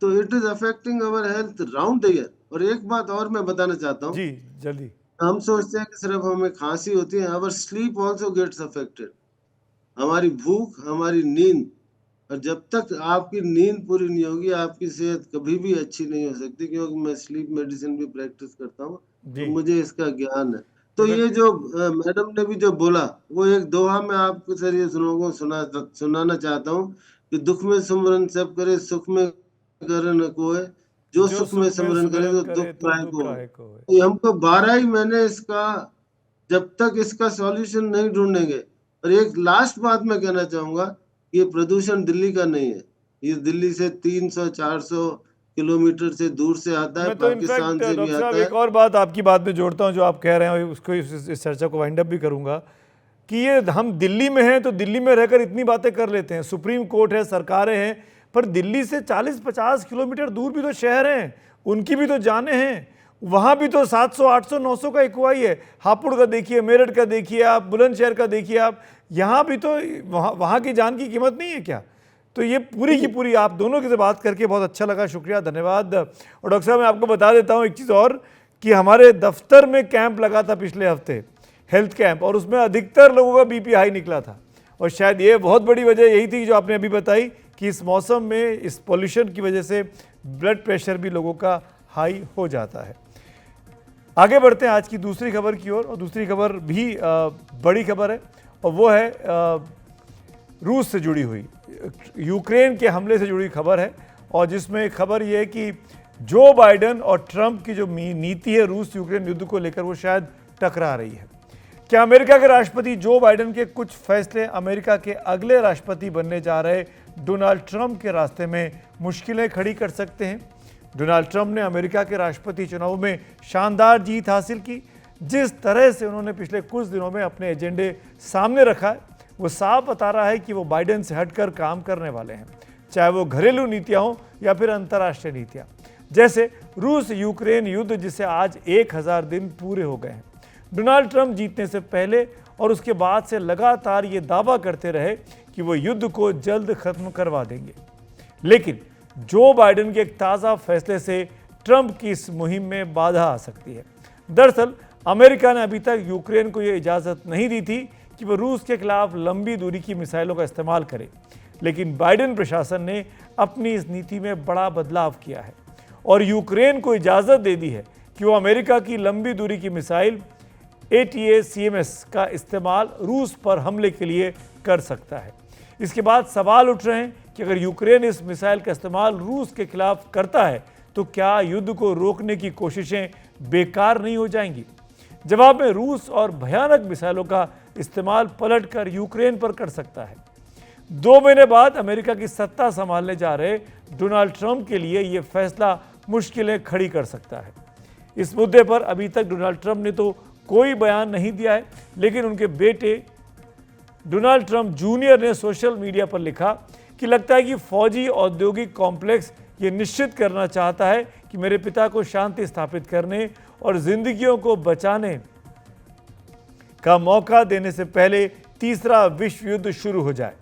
तो it is affecting our health round the year. और एक बात और मैं बताना चाहता हूँ, जी जल्दी। हम सोचते हैं कि सिर्फ हमें खांसी होती है, our sleep also gets affected. हमारी भूख, हमारी नींद, और जब तक आपकी नींद पूरी नहीं होगी आपकी सेहत कभी भी अच्छी नहीं हो सकती। क्योंकि मैं स्लीप मेडिसिन भी प्रैक्टिस करता हूँ, तो मुझे इसका ज्ञान है। तो ये जो मैडम ने भी जो बोला, वो एक दोहा में आपको सर ये लोगों को सुनाना चाहता हूँ कि दुख में सुमरन सब करे, सुख में करे न कोय, जो सुख में सिमरन करे तो दुख काहे को होए। ये हमको 12 ही महीने इसका, जब तक इसका सॉल्यूशन नहीं ढूंढेंगे। और एक लास्ट बात मैं कहना चाहूंगा, ये प्रदूषण दिल्ली का नहीं है, ये दिल्ली से 300-400 किलोमीटर से दूर से आता है, पाकिस्तान से भी आता है। एक और बात आपकी बात में जोड़ता हूँ, जो आप कह रहे हैं उसको, इस चर्चा को वाइंड अप भी करूंगा कि ये हम दिल्ली में हैं तो दिल्ली में रहकर इतनी बातें कर लेते हैं, सुप्रीम कोर्ट है, सरकारें हैं, पर दिल्ली से 40-50 किलोमीटर दूर भी तो शहर हैं, उनकी भी तो जानें हैं। वहाँ भी तो 700, 800, 900 का AQI है। हापुड़ का देखिए, मेरठ का देखिए आप, बुलंदशहर का देखिए आप, यहाँ भी तो वहाँ की जान की कीमत नहीं है क्या? तो ये पूरी की पूरी, आप दोनों की से बात करके बहुत अच्छा लगा, शुक्रिया, धन्यवाद। और डॉक्टर साहब मैं आपको बता देता हूँ एक चीज़ और, कि हमारे दफ्तर में कैंप लगा था पिछले हफ्ते, हेल्थ कैंप, और उसमें अधिकतर लोगों का BP हाई निकला था। और शायद ये बहुत बड़ी वजह यही थी जो आपने अभी बताई, कि इस मौसम में इस पॉल्यूशन की वजह से ब्लड प्रेशर भी लोगों का हाई हो जाता है। आगे बढ़ते हैं आज की दूसरी खबर की ओर, और दूसरी खबर भी बड़ी खबर है, और वो है रूस से जुड़ी हुई, यूक्रेन के हमले से जुड़ी खबर है। और जिसमें खबर ये है कि जो बाइडेन और ट्रंप की जो नीति है रूस यूक्रेन युद्ध को लेकर, वो शायद टकरा रही है। क्या अमेरिका के राष्ट्रपति जो बाइडेन के कुछ फैसले अमेरिका के अगले राष्ट्रपति बनने जा रहे डोनाल्ड ट्रंप के रास्ते में मुश्किलें खड़ी कर सकते हैं? डोनाल्ड ट्रंप ने अमेरिका के राष्ट्रपति चुनाव में शानदार जीत हासिल की। जिस तरह से उन्होंने पिछले कुछ दिनों में अपने एजेंडे सामने रखा है, वो साफ बता रहा है कि वो बाइडेन से हटकर काम करने वाले हैं, चाहे वो घरेलू नीतियां हो या फिर अंतर्राष्ट्रीय नीतियां। जैसे रूस यूक्रेन युद्ध, जिसे आज 1000 दिन पूरे हो गए हैं। डोनाल्ड ट्रंप जीतने से पहले और उसके बाद से लगातार ये दावा करते रहे कि वो युद्ध को जल्द खत्म करवा देंगे, लेकिन जो बाइडेन के एक ताज़ा फैसले से ट्रंप की इस मुहिम में बाधा आ सकती है। दरअसल अमेरिका ने अभी तक यूक्रेन को ये इजाज़त नहीं दी थी कि वो रूस के खिलाफ लंबी दूरी की मिसाइलों का इस्तेमाल करे, लेकिन बाइडेन प्रशासन ने अपनी इस नीति में बड़ा बदलाव किया है और यूक्रेन को इजाज़त दे दी है कि वो अमेरिका की लंबी दूरी की मिसाइल ATACMS का इस्तेमाल रूस पर हमले के लिए कर सकता है। इसके बाद सवाल उठ रहे हैं कि अगर यूक्रेन इस मिसाइल का इस्तेमाल रूस के खिलाफ करता है तो क्या युद्ध को रोकने की कोशिशें बेकार नहीं हो जाएंगी? जवाब में रूस और भयानक मिसाइलों का इस्तेमाल पलटकर यूक्रेन पर कर सकता है। 2 महीने बाद अमेरिका की सत्ता संभालने जा रहे डोनाल्ड ट्रंप के लिए यह फैसला मुश्किलें खड़ी कर सकता है। इस मुद्दे पर अभी तक डोनाल्ड ट्रंप ने तो कोई बयान नहीं दिया है, लेकिन उनके बेटे डोनाल्ड ट्रंप जूनियर ने सोशल मीडिया पर लिखा कि लगता है कि फौजी औद्योगिक कॉम्प्लेक्स ये निश्चित करना चाहता है कि मेरे पिता को शांति स्थापित करने और जिंदगियों को बचाने का मौका देने से पहले तीसरा विश्व युद्ध शुरू हो जाए।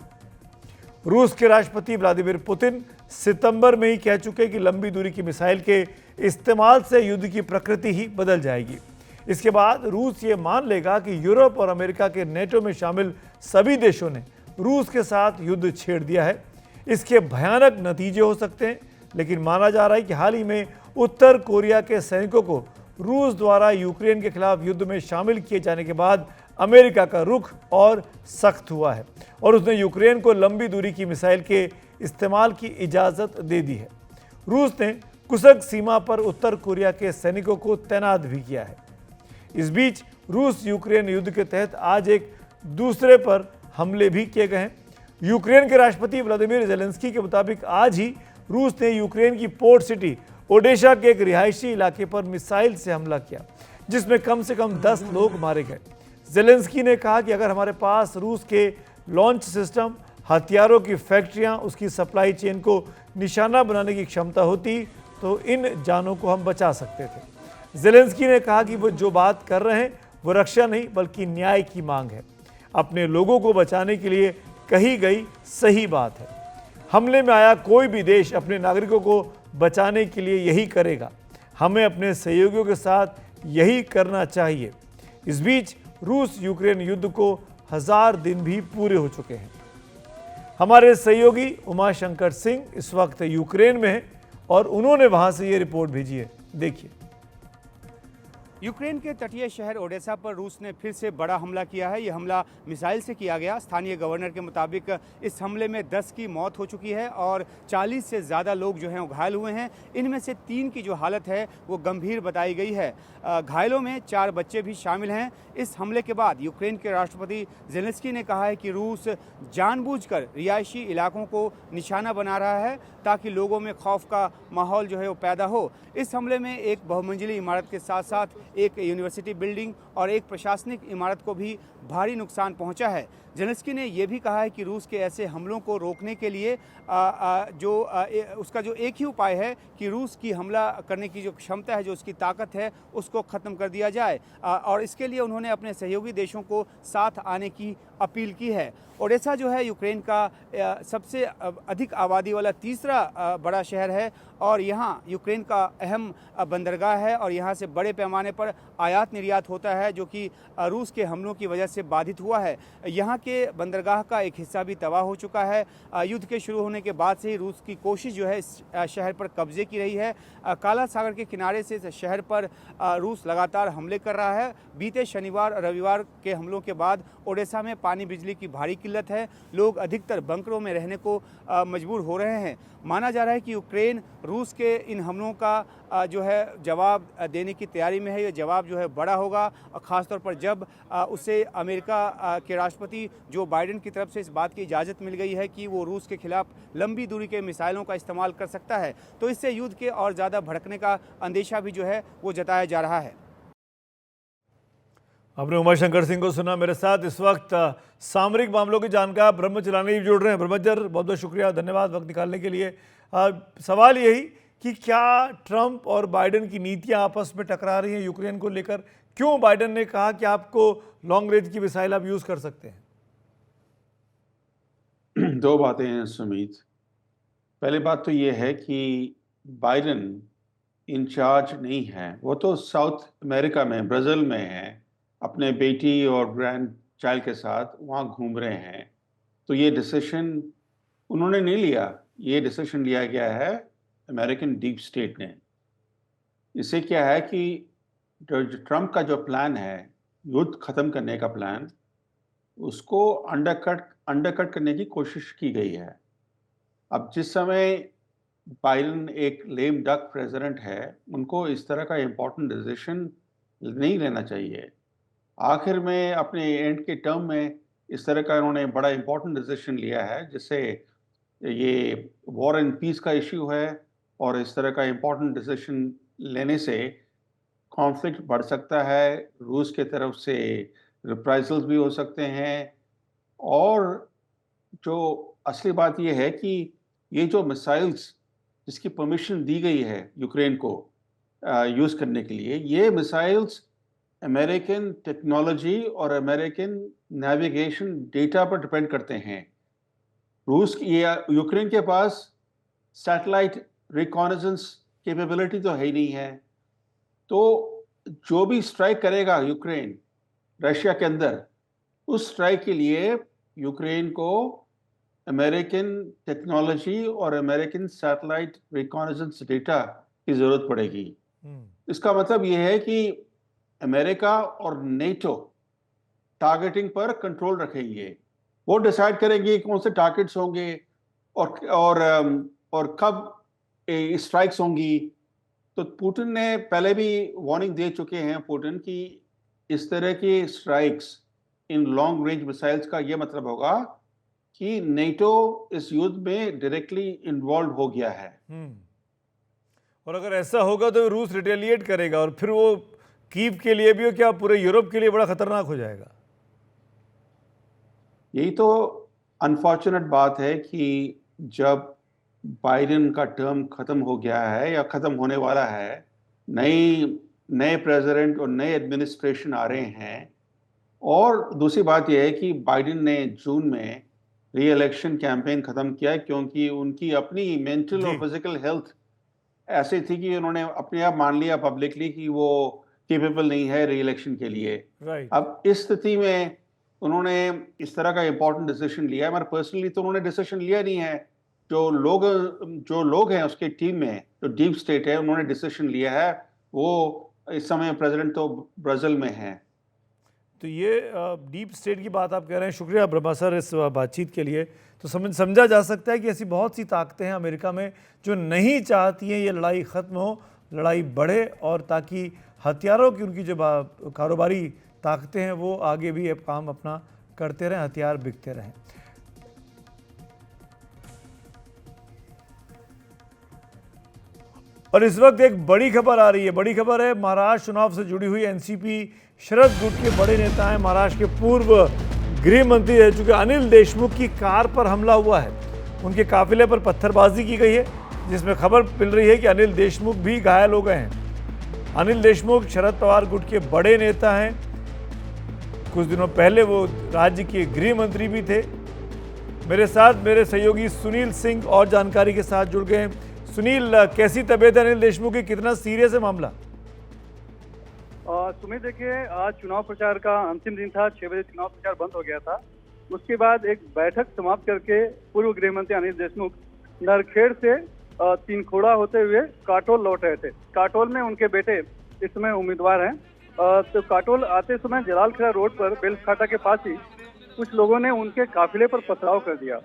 रूस के राष्ट्रपति व्लादिमीर पुतिन सितंबर में ही कह चुके कि लंबी दूरी की मिसाइल के इस्तेमाल से युद्ध की प्रकृति ही बदल जाएगी। इसके बाद रूस ये मान लेगा कि यूरोप और अमेरिका के नेटो में शामिल सभी देशों ने रूस के साथ युद्ध छेड़ दिया है। इसके भयानक नतीजे हो सकते हैं, लेकिन माना जा रहा है कि हाल ही में उत्तर कोरिया के सैनिकों को रूस द्वारा यूक्रेन के खिलाफ युद्ध में शामिल किए जाने के बाद अमेरिका का रुख और सख्त हुआ है और उसने यूक्रेन को लंबी दूरी की मिसाइल के इस्तेमाल की इजाज़त दे दी है। रूस ने कुसक सीमा पर उत्तर कोरिया के सैनिकों को तैनात भी किया है। इस बीच रूस यूक्रेन युद्ध के तहत आज एक दूसरे पर हमले भी किए गए हैं। यूक्रेन के राष्ट्रपति व्लादिमीर ज़ेलेंस्की के मुताबिक आज ही रूस ने यूक्रेन की पोर्ट सिटी ओडेशा के एक रिहायशी इलाके पर मिसाइल से हमला किया। जिसमें कम से कम 10 लोग मारे गए। ज़ेलेंस्की ने कहा कि अगर हमारे पास रूस के लॉन्च सिस्टम, हथियारों की फैक्ट्रियां, उसकी सप्लाई चेन को निशाना बनाने की क्षमता होती तो इन जानों को हम बचा सकते थे। ज़ेलेंस्की ने कहा कि वो जो बात कर रहे हैं वो रक्षा नहीं बल्कि न्याय की मांग है। अपने लोगों को बचाने के लिए कही गई सही बात है। हमले में आया कोई भी देश अपने नागरिकों को बचाने के लिए यही करेगा। हमें अपने सहयोगियों के साथ यही करना चाहिए। इस बीच रूस यूक्रेन युद्ध को 1000 दिन भी पूरे हो चुके हैं। हमारे सहयोगी उमाशंकर सिंह इस वक्त यूक्रेन में हैं और उन्होंने वहां से ये रिपोर्ट भेजी है, देखिए। यूक्रेन के तटीय शहर ओडेसा पर रूस ने फिर से बड़ा हमला किया है। ये हमला मिसाइल से किया गया। स्थानीय गवर्नर के मुताबिक इस हमले में 10 की मौत हो चुकी है और 40 से ज़्यादा लोग जो हैं वो घायल हुए हैं। इनमें से 3 की जो हालत है वो गंभीर बताई गई है। घायलों में 4 बच्चे भी शामिल हैं। इस हमले के बाद यूक्रेन के राष्ट्रपति ज़ेलेंस्की ने कहा है कि रूस जानबूझकर रिहायशी इलाकों को निशाना बना रहा है ताकि लोगों में खौफ का माहौल जो है वो पैदा हो। इस हमले में एक बहुमंजिली इमारत के साथ साथ एक यूनिवर्सिटी बिल्डिंग और एक प्रशासनिक इमारत को भी भारी नुकसान पहुंचा है। ज़ेलेंस्की ने यह भी कहा है कि रूस के ऐसे हमलों को रोकने के लिए उसका जो एक ही उपाय है कि रूस की हमला करने की जो क्षमता है, जो उसकी ताकत है, उसको ख़त्म कर दिया जाए और इसके लिए उन्होंने अपने सहयोगी देशों को साथ आने की अपील की है। ओडेसा जो है यूक्रेन का सबसे अधिक आबादी वाला तीसरा बड़ा शहर है और यहाँ यूक्रेन का अहम बंदरगाह है और यहाँ से बड़े पैमाने पर आयात निर्यात होता है जो कि रूस के हमलों की वजह से बाधित हुआ है। यहाँ के बंदरगाह का एक हिस्सा भी तबाह हो चुका है। युद्ध के शुरू होने के बाद से ही रूस की कोशिश जो है इस शहर पर कब्जे की रही है। काला सागर के किनारे से इस शहर पर रूस लगातार हमले कर रहा है। बीते शनिवार रविवार के हमलों के बाद ओडेसा में पानी बिजली की भारी किल्लत है। लोग अधिकतर बंकरों में रहने को मजबूर हो रहे हैं। माना जा रहा है कि यूक्रेन रूस के इन हमलों का जो है जवाब देने की तैयारी में है। ये जवाब जो है बड़ा होगा और ख़ासतौर पर जब उसे अमेरिका के राष्ट्रपति जो बाइडेन की तरफ से इस बात की इजाज़त मिल गई है कि वो रूस के खिलाफ लंबी दूरी के मिसाइलों का इस्तेमाल कर सकता है, तो इससे युद्ध के और ज़्यादा भड़कने का अंदेशा भी जो है वो जताया जा रहा है। आपने उमाशंकर सिंह को सुना। मेरे साथ इस वक्त सामरिक मामलों की जानकार ब्रह्म चलानी जुड़ रहे हैं। ब्रह्मचर, बहुत बहुत शुक्रिया, धन्यवाद वक्त निकालने के लिए। सवाल यही कि क्या ट्रंप और बाइडेन की नीतियां आपस में टकरा रही हैं यूक्रेन को लेकर? क्यों बाइडेन ने कहा कि आपको लॉन्ग रेंज की मिसाइल आप यूज़ कर सकते हैं? दो बातें हैं सुमित। पहली बात तो ये है कि बाइडेन इंचार्ज नहीं है, वो तो साउथ अमेरिका में ब्राज़ील में है, अपने बेटी और ग्रैंड चाइल्ड के साथ वहाँ घूम रहे हैं। तो ये डिसीजन उन्होंने नहीं लिया, ये डिसीजन लिया गया है अमेरिकन डीप स्टेट ने। इससे क्या है कि जो ट्रंप का जो प्लान है युद्ध ख़त्म करने का प्लान, उसको अंडरकट करने की कोशिश की गई है। अब जिस समय बाइडेन एक लेम डक प्रेसिडेंट है, उनको इस तरह का इम्पोर्टेंट डिसीजन नहीं लेना चाहिए। आखिर में अपने एंड के टर्म में इस तरह का उन्होंने बड़ा इम्पोर्टेंट डिसीजन लिया है, जिससे ये वॉर एंड पीस का इश्यू है और इस तरह का इम्पोर्टेंट डिसीजन लेने से कॉन्फ्लिक्ट बढ़ सकता है, रूस के तरफ से रिप्राइजल्स भी हो सकते हैं। और जो असली बात ये है कि ये जो मिसाइल्स जिसकी परमिशन दी गई है यूक्रेन को यूज़ करने के लिए, ये मिसाइल्स अमेरिकन टेक्नोलॉजी और अमेरिकन नेविगेशन डेटा पर डिपेंड करते हैं। यूक्रेन के पास सैटेलाइट रिकॉनेसेंस कैपेबिलिटी तो है ही नहीं है। तो जो भी स्ट्राइक करेगा यूक्रेन रशिया के अंदर, उस स्ट्राइक के लिए यूक्रेन को अमेरिकन टेक्नोलॉजी और अमेरिकन सैटेलाइट रिकॉनेसेंस डेटा की ज़रूरत पड़ेगी। इसका मतलब ये है कि अमेरिका और नेटो टारगेटिंग पर कंट्रोल रखेंगे। वो डिसाइड करेंगे कौन से टारगेट्स होंगे और कब स्ट्राइक्स होंगी। तो पुतिन ने पहले भी वार्निंग दे चुके हैं पुतिन कि इस तरह की strikes in long range missiles का ये मतलब होगा कि नेटो इस युद्ध में डायरेक्टली इन्वॉल्व हो गया है। और अगर ऐसा होगा तो रूस रिटेलिएट करेगा और फिर वो कीव के लिए भी हो, क्या पूरे यूरोप के लिए बड़ा खतरनाक हो जाएगा? यही तो अनफॉर्चुनेट बात है कि जब बाइडेन का टर्म खत्म हो गया है या खत्म होने वाला है, नए प्रेसिडेंट और नए एडमिनिस्ट्रेशन आ रहे हैं, और दूसरी बात यह है कि बाइडेन ने जून में री इलेक्शन कैंपेन खत्म किया क्योंकि उनकी अपनी मेंटल और फिजिकल हेल्थ ऐसी थी कि उन्होंने अपने आप मान लिया पब्लिकली कि वो केपेबल नहीं है री इलेक्शन के लिए। राइट। अब इस स्थिति में उन्होंने इस तरह का इंपॉर्टेंट डिसीजन लिया है, मगर पर्सनली तो उन्होंने डिसीजन लिया नहीं है। जो लोग हैं उसके टीम में, जो डीप स्टेट है, उन्होंने डिसीजन लिया है। वो इस समय प्रेसिडेंट तो ब्राजील में है। तो ये डीप स्टेट की बात आप कह रहे हैं। शुक्रिया ब्रह्मा सर इस बातचीत के लिए। तो समझा जा सकता है कि ऐसी बहुत सी ताकतें हैं अमेरिका में जो नहीं चाहती हैं ये लड़ाई ख़त्म हो, लड़ाई बढ़े, और ताकि हथियारों की उनकी जो कारोबारी ताकतें हैं वो आगे भी अब काम अपना करते रहें, हथियार बिकते रहें। और इस वक्त एक बड़ी खबर आ रही है। बड़ी खबर है महाराष्ट्र चुनाव से जुड़ी हुई। एनसीपी शरद गुट के बड़े नेता हैं, महाराष्ट्र के पूर्व गृह मंत्री रह चुके अनिल देशमुख की कार पर हमला हुआ है। उनके काफिले पर पत्थरबाजी की गई है, जिसमें खबर मिल रही है कि अनिल देशमुख भी घायल हो गए हैं। अनिल देशमुख शरद पवार गुट के बड़े नेता हैं। कुछ दिनों पहले वो राज्य के गृह मंत्री भी थे। मेरे साथ मेरे सहयोगी सुनील सिंह और जानकारी के साथ जुड़ गए। सुनील, कैसी तबीयत है अनिल देशमुख की, कितना सीरियस है मामला? सुमित, देखिए, आज चुनाव प्रचार का अंतिम दिन था। 6 बजे चुनाव प्रचार बंद हो गया था। उसके बाद एक बैठक समाप्त करके पूर्व गृह मंत्री अनिल देशमुख नरखेड़ से तीनखोड़ा होते हुए काटोल लौट रहे थे। काटोल में उनके बेटे इस समय उम्मीदवार हैं। तो काटोल आते समय जलालखेड़ा रोड पर बेल्स फाटा के पास ही कुछ लोगों ने उनके काफिले पर पथराव कर दिया।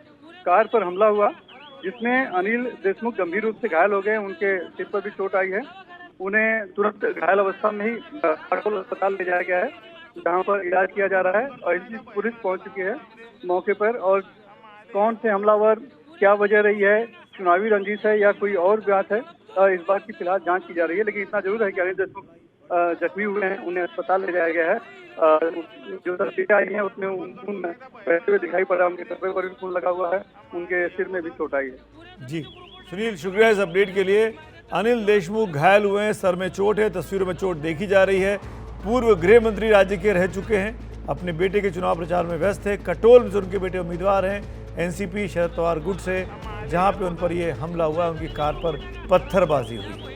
कार पर हमला हुआ, जिसमें अनिल देशमुख गंभीर रूप से घायल हो गए। उनके सिर पर भी चोट आई है। उन्हें तुरंत घायल अवस्था में ही काटोल अस्पताल ले जाया गया है, जहां पर इलाज किया जा रहा है। और पुलिस पहुंच चुकी है मौके पर। और कौन से हमलावर, क्या वजह रही है, चुनावी रंजिश है या कोई और बात है, इस बात की फिलहाल जांच की जा रही है। लेकिन इतना जरूर है कि अनिल देशमुख जख्मी हुए हैं, उन्हें अस्पताल ले जाया गया है। जो तस्वीरें आई हैं उसमें खून बहते हुए दिखाई पड़ रहा है। उनके कपड़े पर भी खून लगा हुआ है, उनके सिर में भी चोट आई है। जी सुनील, शुक्रिया इस अपडेट के लिए। अनिल देशमुख घायल हुए हैं, सर में चोट है, तस्वीरों में चोट देखी जा रही है। पूर्व गृह मंत्री राज्य के रह चुके हैं, अपने बेटे के चुनाव प्रचार में व्यस्त थे। कटोल में उनके बेटे उम्मीदवार हैं एनसीपी शरद पवार गुट से, जहां पे उन पर ये हमला हुआ, उनकी कार पर पत्थरबाजी हुई।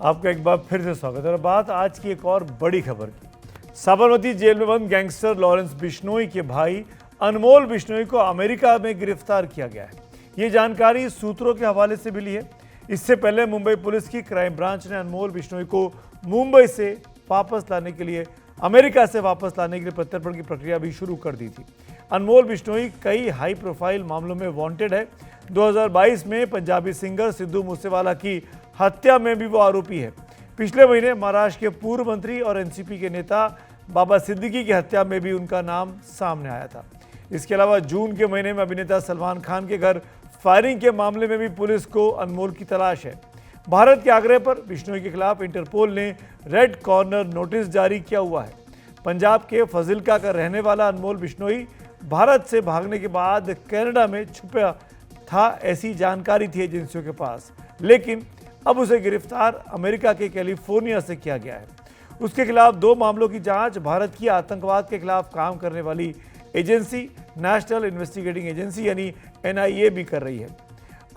आपका एक बार फिर से स्वागत है। और बात आज की एक और बड़ी खबर की। साबरमती जेल में बंद गैंगस्टर लॉरेंस बिश्नोई के भाई अनमोल बिश्नोई को अमेरिका में गिरफ्तार किया गया है। ये जानकारी सूत्रों के हवाले से मिली है। इससे पहले मुंबई पुलिस की क्राइम ब्रांच ने अनमोल बिश्नोई को मुंबई से वापस लाने के लिए, अमेरिका से वापस लाने के लिए प्रत्यर्पण की प्रक्रिया भी शुरू कर दी थी। अनमोल बिश्नोई कई हाई प्रोफाइल मामलों में वांटेड है। 2022 में पंजाबी सिंगर सिद्धू मूसेवाला की हत्या में भी वो आरोपी है। पिछले महीने महाराष्ट्र के पूर्व मंत्री और एनसीपी के नेता बाबा सिद्दीकी की हत्या में भी उनका नाम सामने आया था। इसके अलावा जून के महीने में अभिनेता सलमान खान के घर फायरिंग के मामले में भी पुलिस को अनमोल की तलाश है। भारत के आग्रह पर बिश्नोई के खिलाफ इंटरपोल ने रेड कॉर्नर नोटिस जारी किया हुआ है। पंजाब के फजिल्का का रहने वाला अनमोल बिश्नोई भारत से भागने के बाद कनाडा में छुपा था, ऐसी जानकारी थी एजेंसियों के पास। लेकिन अब उसे गिरफ्तार अमेरिका के कैलिफोर्निया से किया गया है। उसके खिलाफ 2 मामलों की जांच भारत की आतंकवाद के खिलाफ काम करने वाली एजेंसी नेशनल इन्वेस्टिगेटिंग एजेंसी यानी NIA भी कर रही है।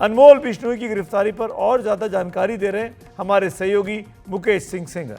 अनमोल बिश्नोई की गिरफ्तारी पर और ज्यादा जानकारी दे रहे हैं हमारे सहयोगी मुकेश सिंह सेंगर।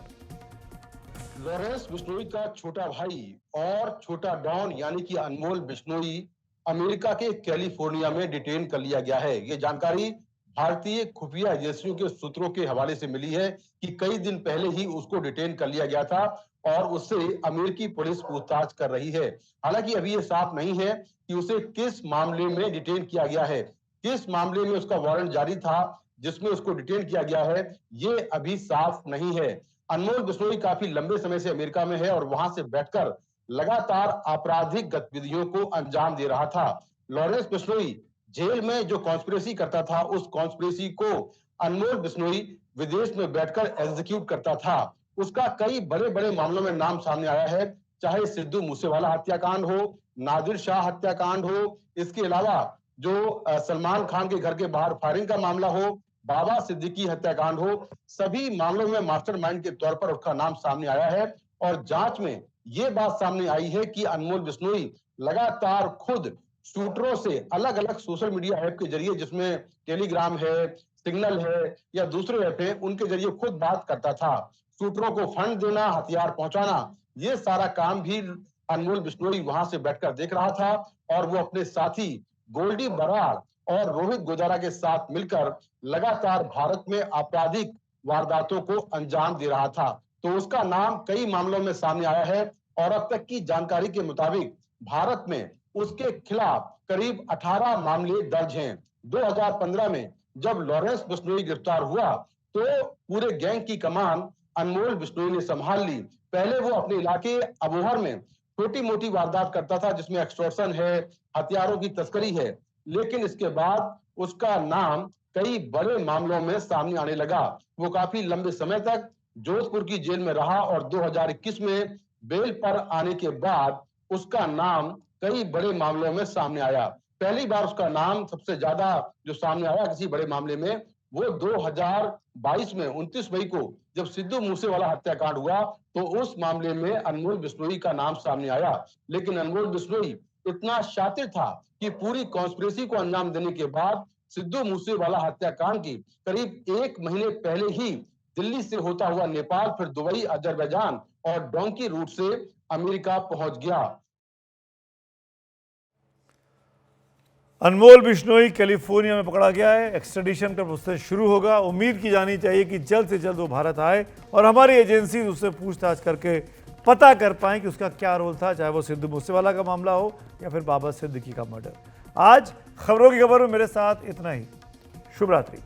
लॉरेंस बिश्नोई का छोटा भाई और छोटा डॉन यानी कि अनमोल बिश्नोई अमेरिका के कैलिफोर्निया में डिटेन कर लिया गया है। ये जानकारी भारतीय खुफिया एजेंसियों के सूत्रों के हवाले से मिली है कि कई दिन पहले ही उसको डिटेन कर लिया गया था और उससे अमेरिकी पुलिस पूछताछ कर रही है। हालांकि अभी ये साफ नहीं है कि उसे किस मामले में डिटेन किया गया है, किस मामले में उसका वारंट जारी था जिसमें उसको डिटेन किया गया है, ये अभी साफ नहीं है। अनमोल बिश्नोई काफी लंबे समय से अमेरिका में है और वहां से बैठकर लगातार आपराधिक गतिविधियों को अंजाम दे रहा था। लॉरेंस बिश्नोई जेल में जो कॉन्स्पिरेसी करता था, उस कॉन्स्पिरेसी को अनमोल बिश्नोई विदेश में बैठकर एग्जीक्यूट करता था। उसका कई बड़े बड़े मामलों में नाम सामने आया है, चाहे सिद्धू मूसेवाला हत्याकांड हो, नादिर शाह हत्याकांड हो, इसके अलावा जो सलमान खान के घर के बाहर फायरिंग का मामला हो, बाबा सिद्दीकी हत्याकांड हो, सभी मामलों में मास्टरमाइंड के तौर पर उसका नाम सामने आया है। और जांच में ये बात सामने आई है कि अनमोल बिश्नोई लगातार खुद शूटरों से अलग अलग सोशल मीडिया ऐप के जरिए, जिसमें टेलीग्राम है, सिग्नल है या दूसरे ऐप है, उनके जरिए खुद बात करता था। शूटरों को फंड देना, हथियार पहुंचाना, ये सारा काम भी अनमोल बिश्नोई वहां से बैठकर देख रहा था। और वो अपने साथी गोल्डी बराड़ और रोहित गोदारा के साथ मिलकर लगातार भारत में आपराधिक वारदातों को अंजाम दे रहा था। तो उसका नाम कई मामलों में सामने आया है और अब तक की जानकारी के मुताबिक भारत में उसके खिलाफ करीब 18 मामले दर्ज हैं। 2015 में जब लॉरेंस बिश्नोई गिरफ्तार हुआ तो पूरे गैंग की कमान अनमोल बिश्नोई ने संभाल ली। पहले वो अपने इलाके अबोहर में छोटी मोटी वारदात करता था, जिसमें एक्सटॉर्शन है, हथियारों की तस्करी है, लेकिन इसके बाद उसका नाम कई बड़े मामलों में सामने आने लगा। वो काफी लंबे समय तक जोधपुर की जेल में रहा और 2021 में बेल पर आने के बाद उसका नाम कई बड़े मामलों में सामने आया। पहली बार उसका नाम सबसे ज्यादा जो सामने आया किसी बड़े मामले में, वो 2022 में 29 मई को जब सिद्धू मूसेवाला हत्याकांड हुआ तो उस मामले में अनमोल बिश्नोई का नाम सामने आया। लेकिन अनमोल बिश्नोई इतना शातिर था कि पूरी कॉन्स्पिरेसी को अंजाम देने के बाद सिद्धू मूसेवाला हत्याकांड की करीब 1 महीने पहले ही दिल्ली से होता हुआ नेपाल, फिर दुबई, अजरबैजान और डोंकी रूट से अमेरिका पहुंच गया। अनमोल बिश्नोई कैलिफोर्निया में पकड़ा गया है। एक्स्ट्रेडिशन का प्रोसेस शुरू होगा। उम्मीद की जानी चाहिए कि जल्द से जल्द वो भारत आए और हमारी एजेंसी उससे पूछताछ करके पता कर पाएं कि उसका क्या रोल था, चाहे वो सिद्धू मूसेवाला का मामला हो या फिर बाबा सिद्दीकी का मर्डर। आज खबरों की खबर में मेरे साथ इतना ही। शुभ रात्रि।